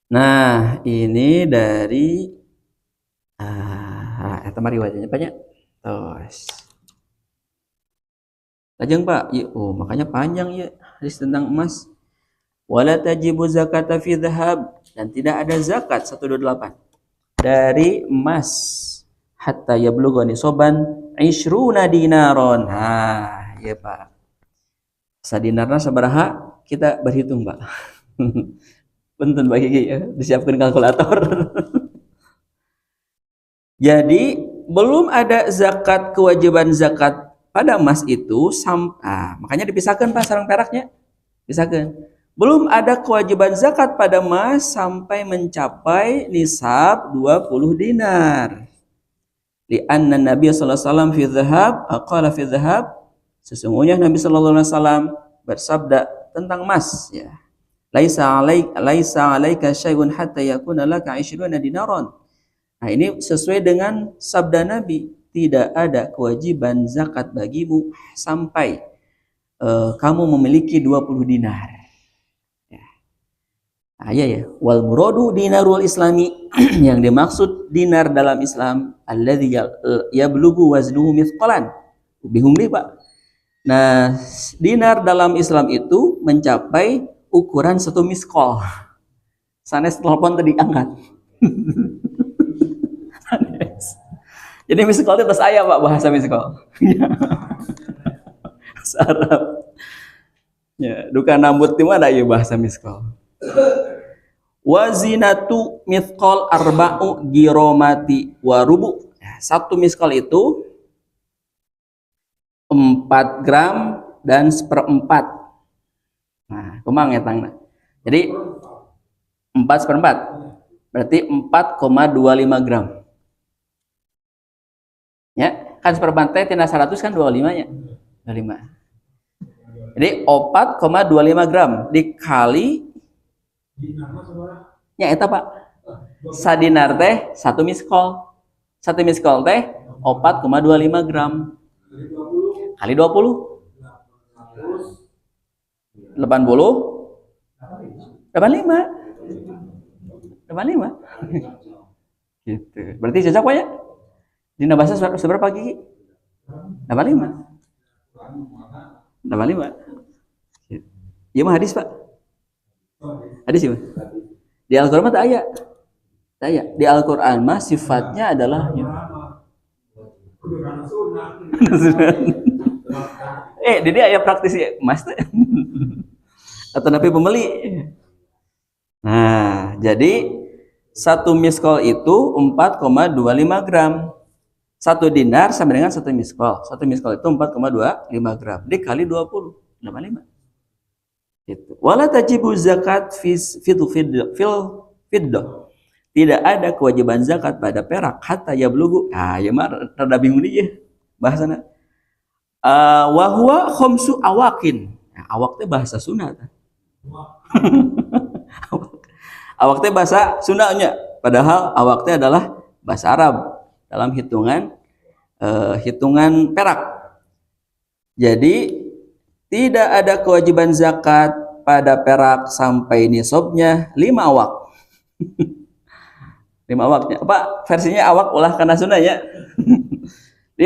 Nah, ini dari eta mah riwayatnya banyak. Terus Lajeng Pak, ya, makanya panjang ya hadis tentang emas. Wala tajibu zakata fi dhahab, dan tidak ada zakat 128 dari emas hatta yablugha nisaban 20 dinaron. Nah, ya Pak. Sadinarna sabaraha kita berhitung, Pak. Punten Pak Gigi ya, disiapkan kalkulator. Jadi, belum ada zakat, kewajiban zakat pada emas itu makanya dipisahkan Pak sareng peraknya. Pisahkan. Belum ada kewajiban zakat pada emas sampai mencapai nisab 20 dinar. Li'anna Nabi sallallahu alaihi wasallam fi dhahab, aqala fi dhahab, sesungguhnya Nabi sallallahu alaihi wasallam bersabda tentang emas, ya. Laisa alaika syai'un hatta yakuna laka 20 dinaron. Nah, ini sesuai dengan sabda Nabi, tidak ada kewajiban zakat bagimu sampai kamu memiliki 20 dinar. Ya. Nah, ya. Wal muradu dinarul islami, yang dimaksud dinar dalam Islam, alladzi yablughu waznuhu mithqalan. Bingung nih Pak. Nah, dinar dalam Islam itu mencapai ukuran 1 miskol. Sanes telepon tadi angkat. Jadi miskol itu bahasa ayah Pak, bahasa miskol. Bahasa Arab. Ya, duka nambut di mana ya bahasa miskol. Wazinatu miskol arba'u giromati warubu. Satu miskol itu 4 gram dan 1/4. Nah, kumang ya tangna. Jadi 4/4. Berarti 4,25 gram. Ya, kan 1/4 teh tina 100 kan 25 nya. 25. Jadi 4,25 gram dikali nya eta Pak. Sadinar teh 1 miskol. 1 miskol teh 4,25 gram. Kali 20. 80. 85. Gitu. Berarti cocok Pak ya? Dina bahasa seberapa Gigi? 85. 85. Iya mah hadis, Pak. Hadis ya. Di Al-Qur'an mah tak aya. Tak aya. Di Al-Qur'an mah sifatnya adalah jadi aya praktisi Mas teh. Atau napi pembeli. Nah, jadi satu miskol itu 4,25 gram. Satu dinar sama dengan satu miskol. Satu miskol itu 4,25 gram. Dikali 20, 85. Itu. Wala tajibu zakat fil fiddah. Tidak ada kewajiban zakat pada perak hatta yablughu. Ya mah rada bingung dia bahasana. Wa huwa khamsu awakin. Nah, awak teh bahasa Sunda. Awak teh bahasa Sundanya, padahal awak teh adalah bahasa Arab dalam hitungan perak. Jadi tidak ada kewajiban zakat pada perak sampai nisabnya 5 awak. 5 awaknya. Apa versinya awak ulah kana Sunda ya? 5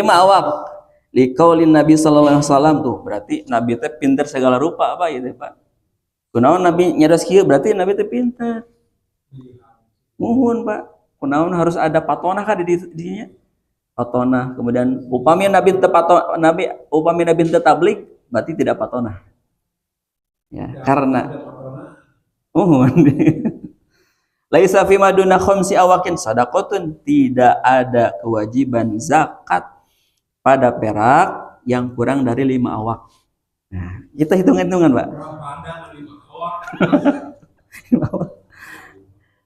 awak. Liqaulin Nabi sallallahu alaihi wasallam tuh, berarti Nabi teh pinter segala rupa apa gitu, Pak. Kunaon Nabi nyados kieu berarti Nabi teh pinter. Muhun, Pak. Kunaon harus ada patonah kan di dinya? Patonah. Kemudian upami Nabi teu upami Nabi teu tablik berarti tidak patonah. Ya, karena muhun. Laisa fi maduna khamsi awakin sadaqatun, tidak ada kewajiban zakat pada perak yang kurang dari 5 awak. Nah, kita hitung-hitungan, Pak.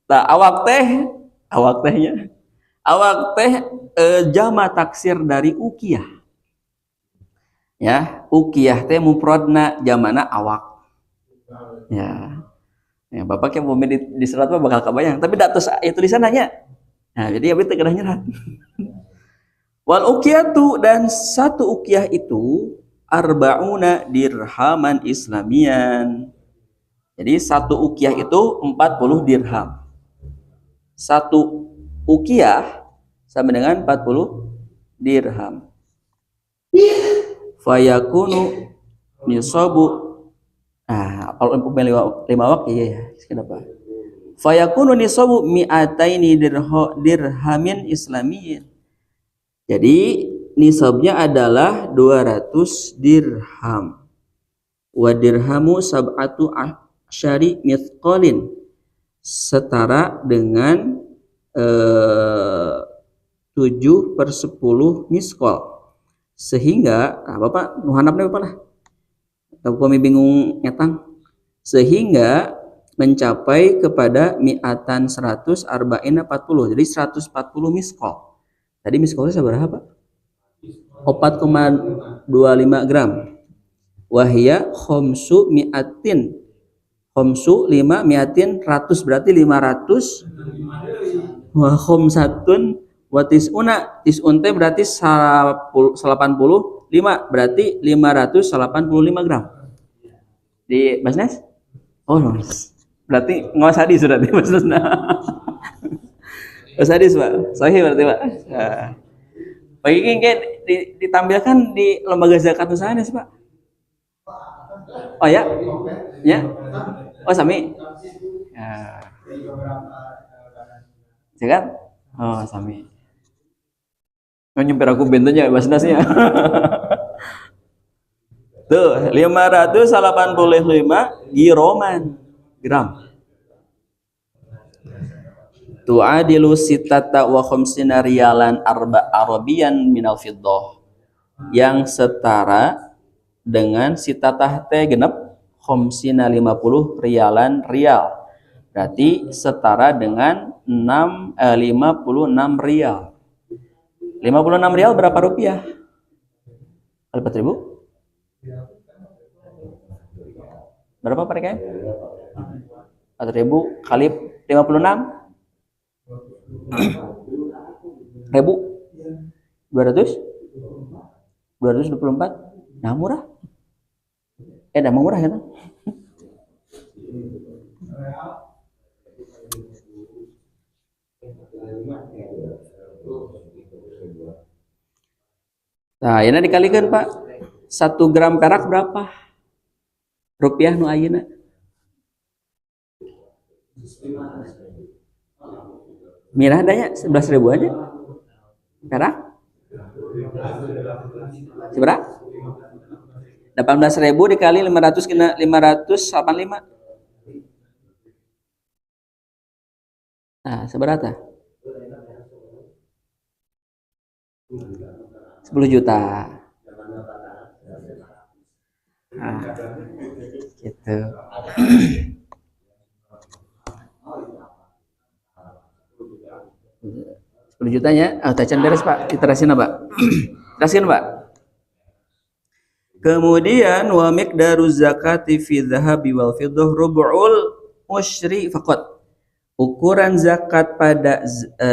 Nah, awak teh jama taksir dari ukiyah. Ya, ukiyah teh mufradna jamana awak. Ya. Ya, Bapak yang mau di serat mah bakal kebayang, tapi dak tos aya tulisannya. Nah, jadi abi teh kedah nyerat. Wal ukiyatu, dan satu ukiyah itu arba'una dirhaman islamian. Jadi satu ukiyah itu 40 dirham. Satu ukiyah sama dengan 40 dirham. Fayakunu nisabu. Kalau lima wak ya. Kenapa? Fayakunu nisabu mi'ataini dirhamin islamiyin. Jadi nisabnya adalah 200 dirham. Wa dirhamu sab'atu asyari mithqalin, setara dengan 7/10 miskol. Sehingga Bapak nuhanapnya Bapak lah. Kami bingung nyetang. Sehingga mencapai kepada mi'atan 100 arba'ina 40. Jadi 140 miskol. Tadi miskolnya seberapa, Pak? 4,25 gram. Wahia khomsu mi'atin. Khomsu 5 mi'atin 100, berarti 500. Wa khomsatun wa tis'un teh berarti 85, berarti 585 gram. Di Mas Nes? Oh, berarti ngawas hadis sudah di Mas Nes. Mas hadis, Pak. Sahih berarti, Pak. Bagi ini ditampilkan di lembaga zakat usaha sih, Pak. Oh ya? Ya? Oh, sami. Ya. Zakat? Oh, sami. Nyempir aku bentuknya Mas Nasnya. Tuh, 585 gram. Tu'adilu sitata wa khamsina riyalan arabian minal fiddah, yang setara dengan sitatah teh genep khamsina 50 riyalan rial, berarti setara dengan 56 rial. 56 rial berapa rupiah? 4.000? Berapa Pak Rika? 4.000 kali 56 ribu 224. Nah murah. Dah murah ya. Nah, ini dikalikan Pak. 1 gram perak berapa? Rupiah nu ayeuna. Mirah danya 11.000 aja. Perak? Seberapa? 18.000 dikali 500 kena 585. Nah, seberapa? 10 juta. Nah, gitu. 10 jutanya, tacan beres Pak, iterasin Pak. Iterasin Pak. Kemudian wa miqdaru zakati fi dhahabi wal fiddah rub'ul usyri faqat. Ukuran zakat pada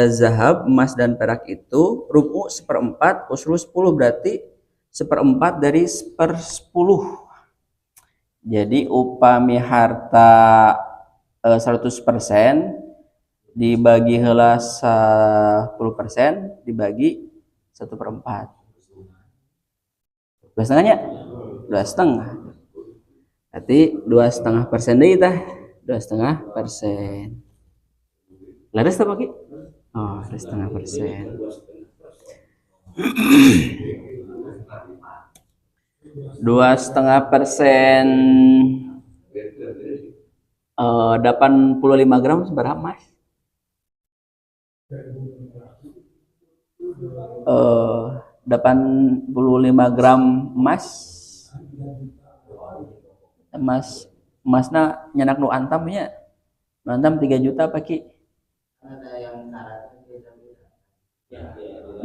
zahab, emas dan perak itu rubu 1/4, usru 10 berarti 1/4 dari 1/10. Jadi upami harta 100% dibagi heula 10% dibagi 1/4. 2,5-nya? 2,5. Berarti 2,5% deui tah. 2,5%. Laris tak pakai? Oh, 2,5%. 2,5%. 85 gram seberapa Mas? 85 gram emas. Emasna nyanak nu antam nya. Nu antam 3 juta pakai.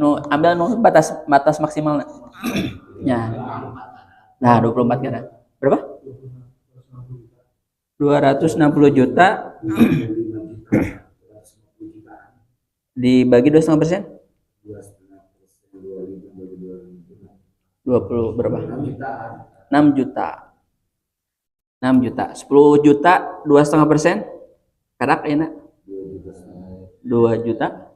Nu ambil nu batas maksimal. Ya. Nah, 24 kan. Berapa? 260 juta dibagi 2,5%? 20 berapa? 6 juta. 6 juta. 10 juta 2,5%? Perak enak. 2 juta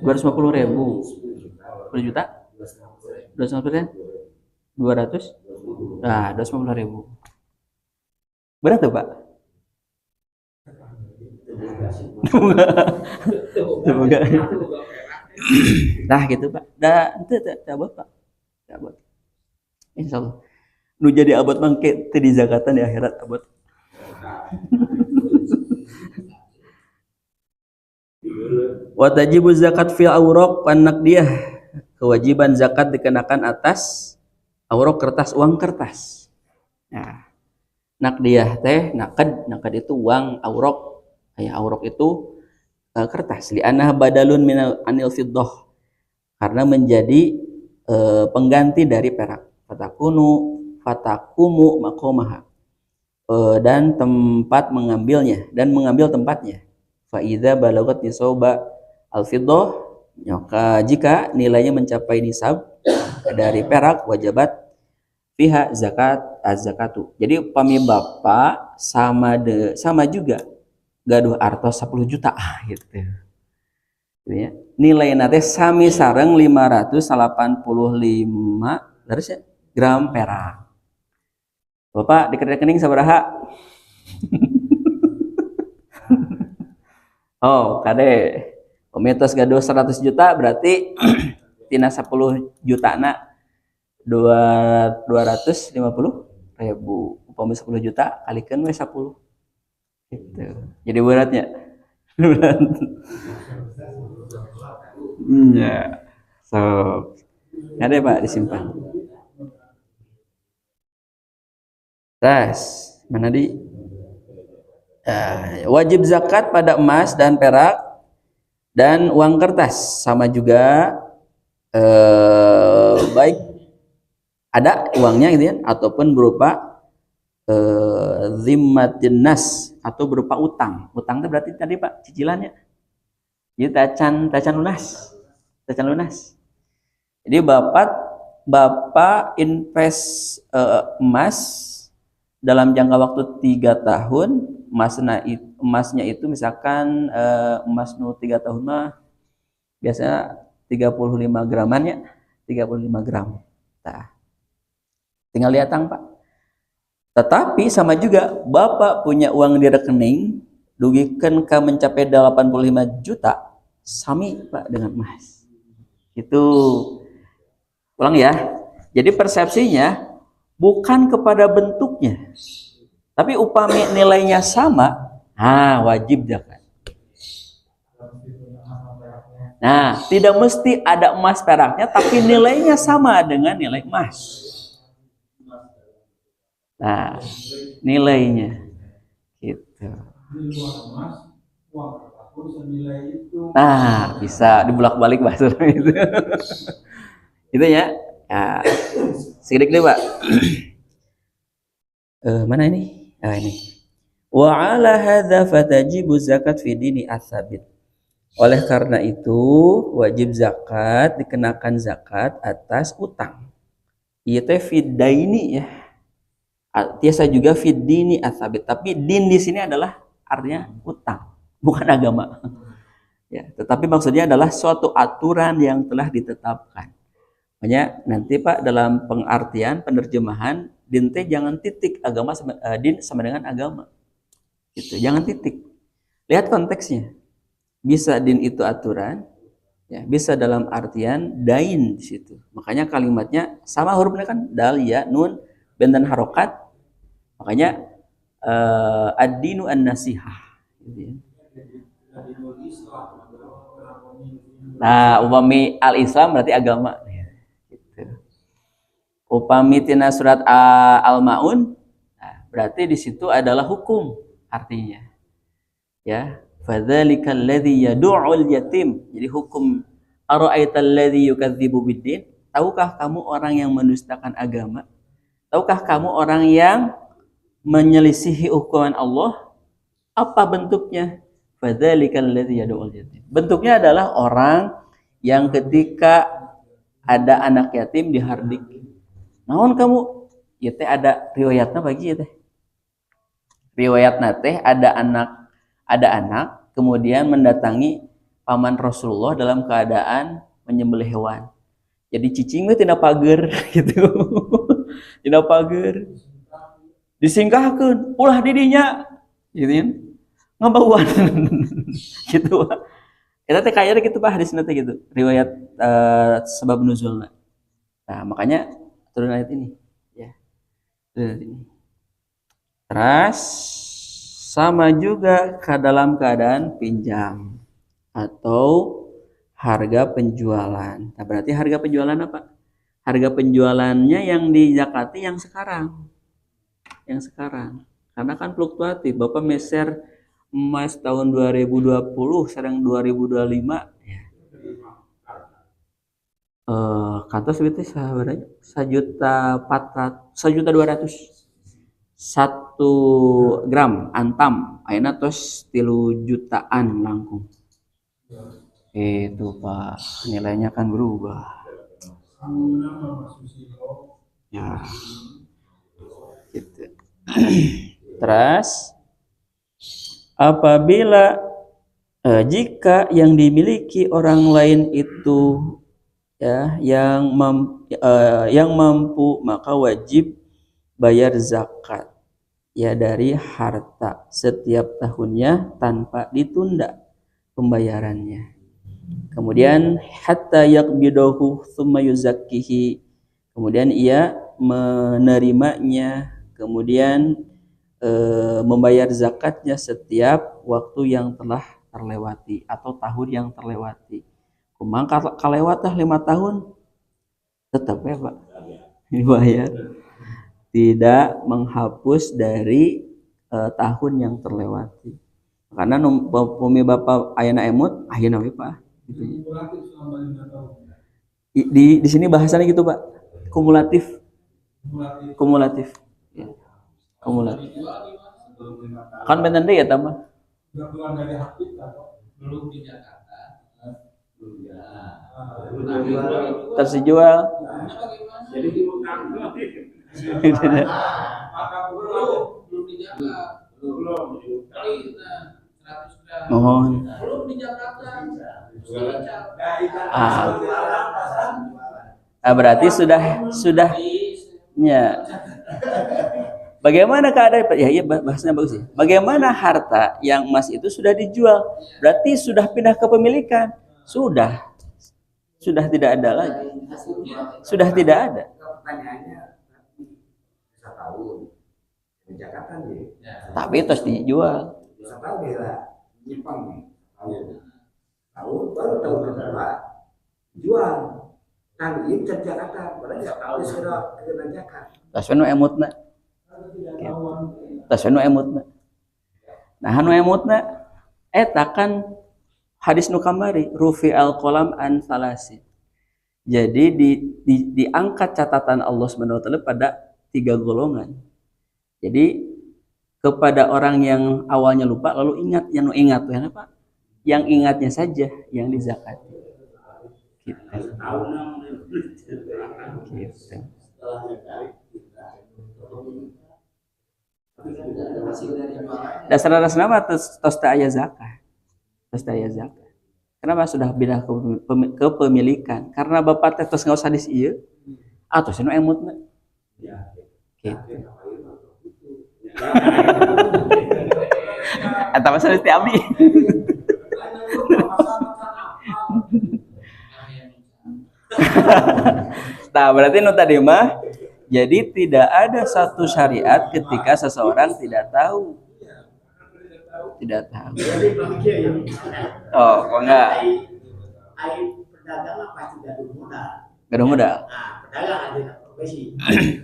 250.000. 10 juta 2,5%? 200? Nah, 250.000. Berat tuh Pak? Nah gitu Pak. Itu abot Pak. Abot. Insyaallah. Nu jadi abot mangke teu di zakatan di akhirat abot. Wa tajibu zakat fil awraq wan naqdiyah. Kewajiban zakat dikenakan atas awraq kertas, uang kertas. Nah, naqdiyah teh nakad itu uang, awraq awraq itu kertas. Li'anah badalun min anil fiddah, karena menjadi pengganti dari perak. Fatakumu maqamaha, dan tempat mengambilnya dan mengambil tempatnya. Fa idza balagat nisaba al fiddah, jika nilainya mencapai nisab dari perak, wajabat fiha zakat az-zakatu. Jadi upami bapak sama juga gaduh artos 10 juta gitu. Ya. Nilai nate sami sareng 585 gram perak. Bapak di rekening sabaraha? Oh, kade. Komitos gaduh 100 juta berarti tina 10 juta na 250.000. Upami 10 juta kalikeun we 10. Gitu. Jadi beratnya. Berat. Ya. So, ada Pak disimpan. Tas, mana di? Wajib zakat pada emas dan perak dan uang kertas, sama juga baik ada uangnya gitu ya, ataupun berupa zimmatin nas, atau berupa utang. Utang itu berarti tadi Pak cicilannya. Jadi tacan lunas. Jadi bapak invest emas dalam jangka waktu 3 tahun. Emasnya itu misalkan emas nu 3 tahun mah biasanya 35 gramannya. 35 gram. Nah, tinggal lihatang Pak. Tetapi sama juga Bapak punya uang di rekening dugikan ke mencapai 85 juta sami Pak dengan emas. Itu ulang ya. Jadi persepsinya bukan kepada bentuknya, tapi upami nilainya sama, wajib zakat. Nah, tidak mesti ada emas peraknya, tapi nilainya sama dengan nilai emas. Nah, nilainya gitu. Nah, bisa dibulak-balik bahasa itu. Itu ya. Ya. Sedikit deh, Pak. Mana ini? Ini. Wa 'ala hadza fatajibu zakat fi dini ats-tsabit. Oleh karena itu, wajib zakat dikenakan zakat atas utang. Ieu teh fidaini ya. Tiasa juga fidini ats-tsabit, tapi din di sini adalah artinya utang, bukan agama. Ya, tetapi maksudnya adalah suatu aturan yang telah ditetapkan. Makanya nanti Pak dalam pengertian penerjemahan din teh jangan titik agama din sama dengan agama. Gitu. Jangan titik. Lihat konteksnya. Bisa din itu aturan, ya, bisa dalam artian dain di situ. Makanya kalimatnya sama hurufnya kan dal ya nun benten harokat. Makanya ad-dinu an-nasihah gitu ya. Nah, upami al-Islam berarti agama. Upami tina surat Al-Maun, nah, berarti di situ adalah hukum artinya. Ya, fadzalikal ladzi yad'ul yatim. Jadi hukum ara'aital ladzi yukadzibu biddin? Tahukah kamu orang yang mendustakan agama? Tahukah kamu orang yang menyelisihi hukuman Allah? Apa bentuknya? Fadzalikal ladzi yad'ul yatim. Bentuknya adalah orang yang ketika ada anak yatim dihardik. Naon kamu? Ya teh ada riwayatna bagi ya teh. Riwayatna teh ada anak kemudian mendatangi paman Rasulullah dalam keadaan menyembelih hewan. Jadi cicing teh tina pager gitu. Tina pager. Disingkahkeun, ulah didinya. Gitu kan. Ngabauan. Gitu. Eta teh kayaknya gitu Pak hadisna teh gitu. Riwayat sebab nuzulna. Nah, makanya turun ayat ini ya. Terus sama juga ke dalam keadaan pinjam atau harga penjualan. Nah, berarti harga penjualan apa? Harga penjualannya yang dizakati yang sekarang. Yang sekarang. Karena kan fluktuatif. Bapak meser emas tahun 2020 sedang 2025 ya. Kantos itu sebenarnya 1.200.000 1 gram antam ayeuna tos 3 jutaan langkung. Itu Pak, nilainya kan berubah. Ya. Gitu. Terus apabila jika yang dimiliki orang lain itu ya yang mampu maka wajib bayar zakat ya dari harta setiap tahunnya tanpa ditunda pembayarannya. Kemudian hatta yaqbidahu tsumma yuzakkihi. Kemudian ia menerimanya, kemudian membayar zakatnya setiap waktu yang telah terlewati atau tahun yang terlewati. Kumangka kalewat 5 tahun tetap ya Pak dibayar. Tidak menghapus dari tahun yang terlewati. Karena pumi Bapak ayeuna emut, ayeuna we Pak gitu. Di sini bahasanya gitu Pak. Kumulatif. Kumulatif. Ya. Kumulatif. Kan benten deui eta mah. Belum di Jakarta. Terjual. Jadi belum di Jakarta. Belum. Kali 100 gram. Mohon. Belum di Jakarta. berarti sudah ya. Bagaimana keadaan ya, iya bahasanya bagus ya. Bagaimana harta yang emas itu sudah dijual, berarti sudah pindah kepemilikan, sudah tidak ada lagi, sudah tidak ada. Pertanyaannya bisa tahu di Jakarta nih. Tapi terus dijual. Bisa tahu bisa nyimpan nih. Tahu baru tahu kedua jual. Kan ini ke Jakarta, padahal nggak tahu sudah ke Jakarta. Taswenu emutna. Taswenu emutna. Nah, anu emutna eta kan hadis nu kamari rufi al-qalam an salasi. Jadi diangkat catatan Allah Subhanahu wa taala pada 3 golongan. Jadi kepada orang yang awalnya lupa lalu ingat, yang ingat tuh apa? Yang ingatnya saja yang dizakati. Gitu. Gitu. Dasar nama tos teu aya zakah. Tos teu aya zakah. Kenapa sudah pindah kepemilikan? Karena bapak teh tos ngaos hadis ieu. Atuh cenah emutna. Ya. Gitu. Eta mah sanes ti abdi. Nah, berarti nu tadi mah jadi tidak ada satu syariat ketika seseorang tidak tahu. Tidak tahu. Oh, kok enggak? Ai pedagang pasti gaduh modal. Gaduh modal. Nah, pedagang ada profesi.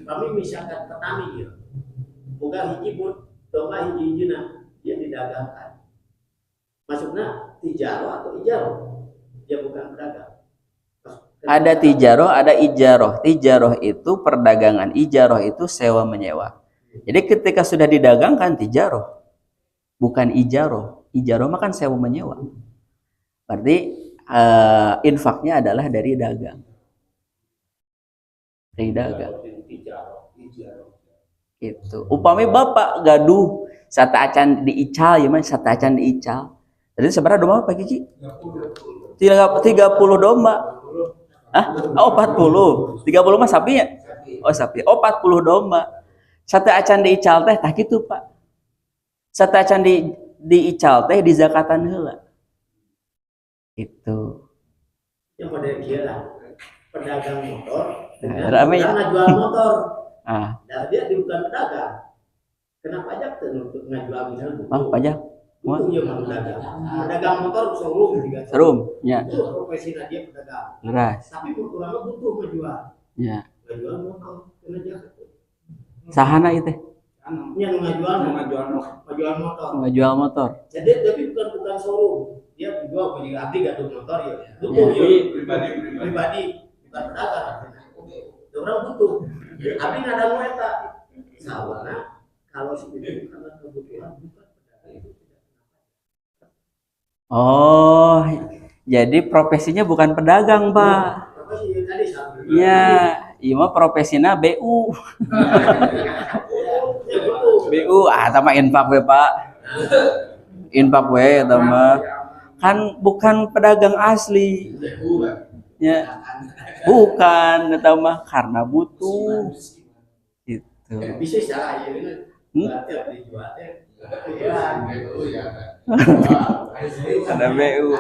Kami misalkan petani ya. Boga hiji pun domba hiji-hijina dia didagangkan. Maksudnya tijaro atau ijaro. Dia bukan pedagang. Ada tijaro, ada ijaroh. Tijaroh itu perdagangan, ijaroh itu sewa menyewa. Jadi ketika sudah didagangkan tijaroh, bukan ijaroh. Ijaroh mah kan sewa menyewa. Berarti infaknya adalah dari dagang. Dari dagang. Gitu. Upami bapak gaduh sata acan diical, ya mah sata acan diical. Jadi sebenarnya domba apa Kiki? 30 domba. Ah, oh 40. 30 mah sapi ya? Oh sapi. Oh 40 domba. Sate acan diical teh tah kitu, Pak. Sate acan diical teh di zakatan heula. Itu. Yang pada kira pedagang motor Nah, rame ya. Jual motor. Ah. Nah, dia bukan pedagang. Kena pajak tuh untuk ngajual misalnya. Ah, pajak. Itu dia pedagang. Pedagang motor showroom juga. Showroom, ya. Itu profesi dia pedagang. Leras. Tapi kurang butuh menjual. Ya. Ngajual motor, kena jahat. Sahana itu. Nya ngajual motor. Ngajual motor. Jadi tapi bukan showroom. Dia juga punya abdi gaduh motor ya. Butuh ya. Pribadi bukan pedagang. Orang butuh. Abdi ada mau eta. Sawana kalau seperti karena kebutuhan bukan pedagang itu tidak. Oh, jadi profesinya bukan pedagang, Pak. Profesi tadi sama. Iya, iya mah profesinya BU. BU, sama infak we, Pak. Infak we, sama. Kan bukan pedagang asli. Ya. Bukan, sama karena butuh. Gitu. Bisa salah ya ini. Berarti dijual teh. Ada BU.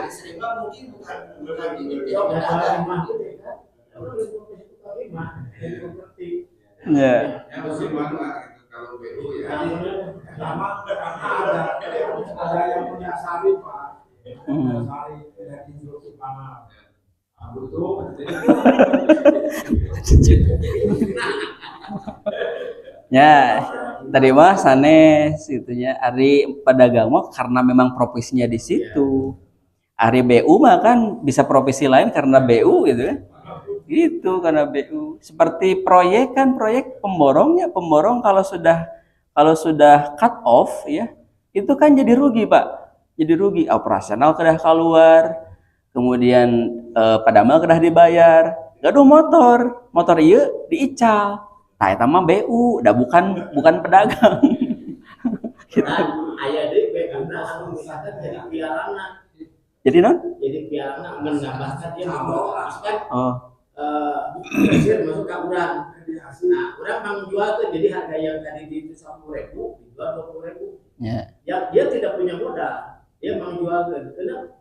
Ya. Kalau BU ya. Ada yang punya sari Pak. Sari dari instruksi pangan. Ya, tadi mah sanes itunya ari pedagang mah karena memang profesinya di situ. Ari BU mah kan bisa profesi lain karena BU gitu kan. Gitu karena BU. Seperti proyek kan proyek pemborongnya, pemborong kalau sudah cut off ya, itu kan jadi rugi, Pak. Jadi rugi operasional kedah keluar. Kemudian padahal kedah dibayar. Gaduh motor ieu diical. Nah, eta mah BU, udah bukan pedagang. Gitu. Aya deui begana anu misalkan jadi piarana. Jadi non? Jadi piarana menambahkan dia kan. Oh. hasil masuk ke orang. Nah, orang menjual tuh jadi harga yang tadi di 10.000 dijual 20.000. Ya. Ya, dia tidak punya modal, dia menjual ke kenapa?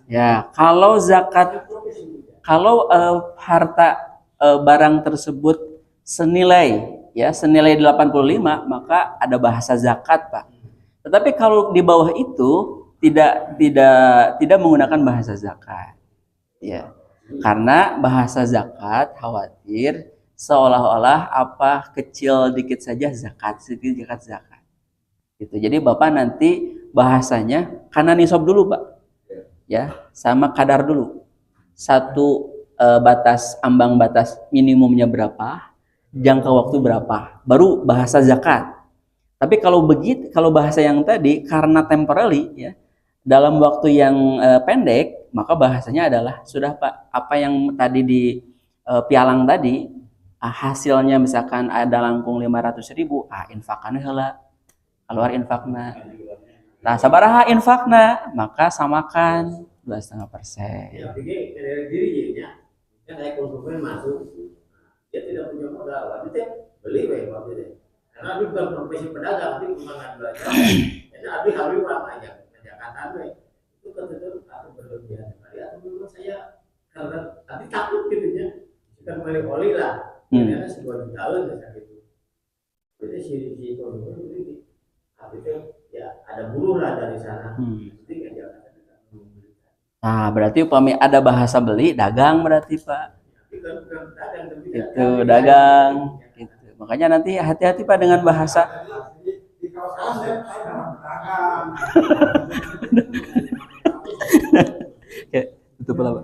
Ya, kalau zakat, kalau harta barang tersebut senilai 85, maka ada bahasa zakat, Pak. Tetapi kalau di bawah itu tidak menggunakan bahasa zakat. Ya. Karena bahasa zakat khawatir seolah-olah apa kecil dikit saja zakat, sedikit zakat. Gitu. Jadi Bapak nanti bahasanya karena nisab dulu, Pak. Ya, sama kadar dulu. Satu ambang batas minimumnya berapa, jangka waktu berapa, baru bahasa zakat. Tapi kalau bahasa yang tadi karena temporary ya, dalam waktu yang pendek, maka bahasanya adalah sudah Pak, apa yang tadi di pialang tadi hasilnya misalkan ada langkung 500.000, infakna heula, keluar infakna. Nah, sabaraha infakna, maka samakan 2,5%. Ya, begini dari dirinya, kan saya konsumen masuk, dia tidak punya modal, tapi beli waktu karena dia bukan profesi pedagang, dia cuma belajar. Karena dia harus orang aja, kerjaan itu tentu aku berlebihan sekali, atau memang saya karena tapi takut gitu ya, kita beli oli lah, karena sebuah tahun misalnya gitu. Jadi si konsumen ini, tapi itu ya ada buruh lah dari sana. Nah, berarti upami ada bahasa beli, dagang berarti Pak. Itu dagang. Gitu. Makanya nanti hati-hati Pak dengan bahasa. Oke, tutup lah Pak.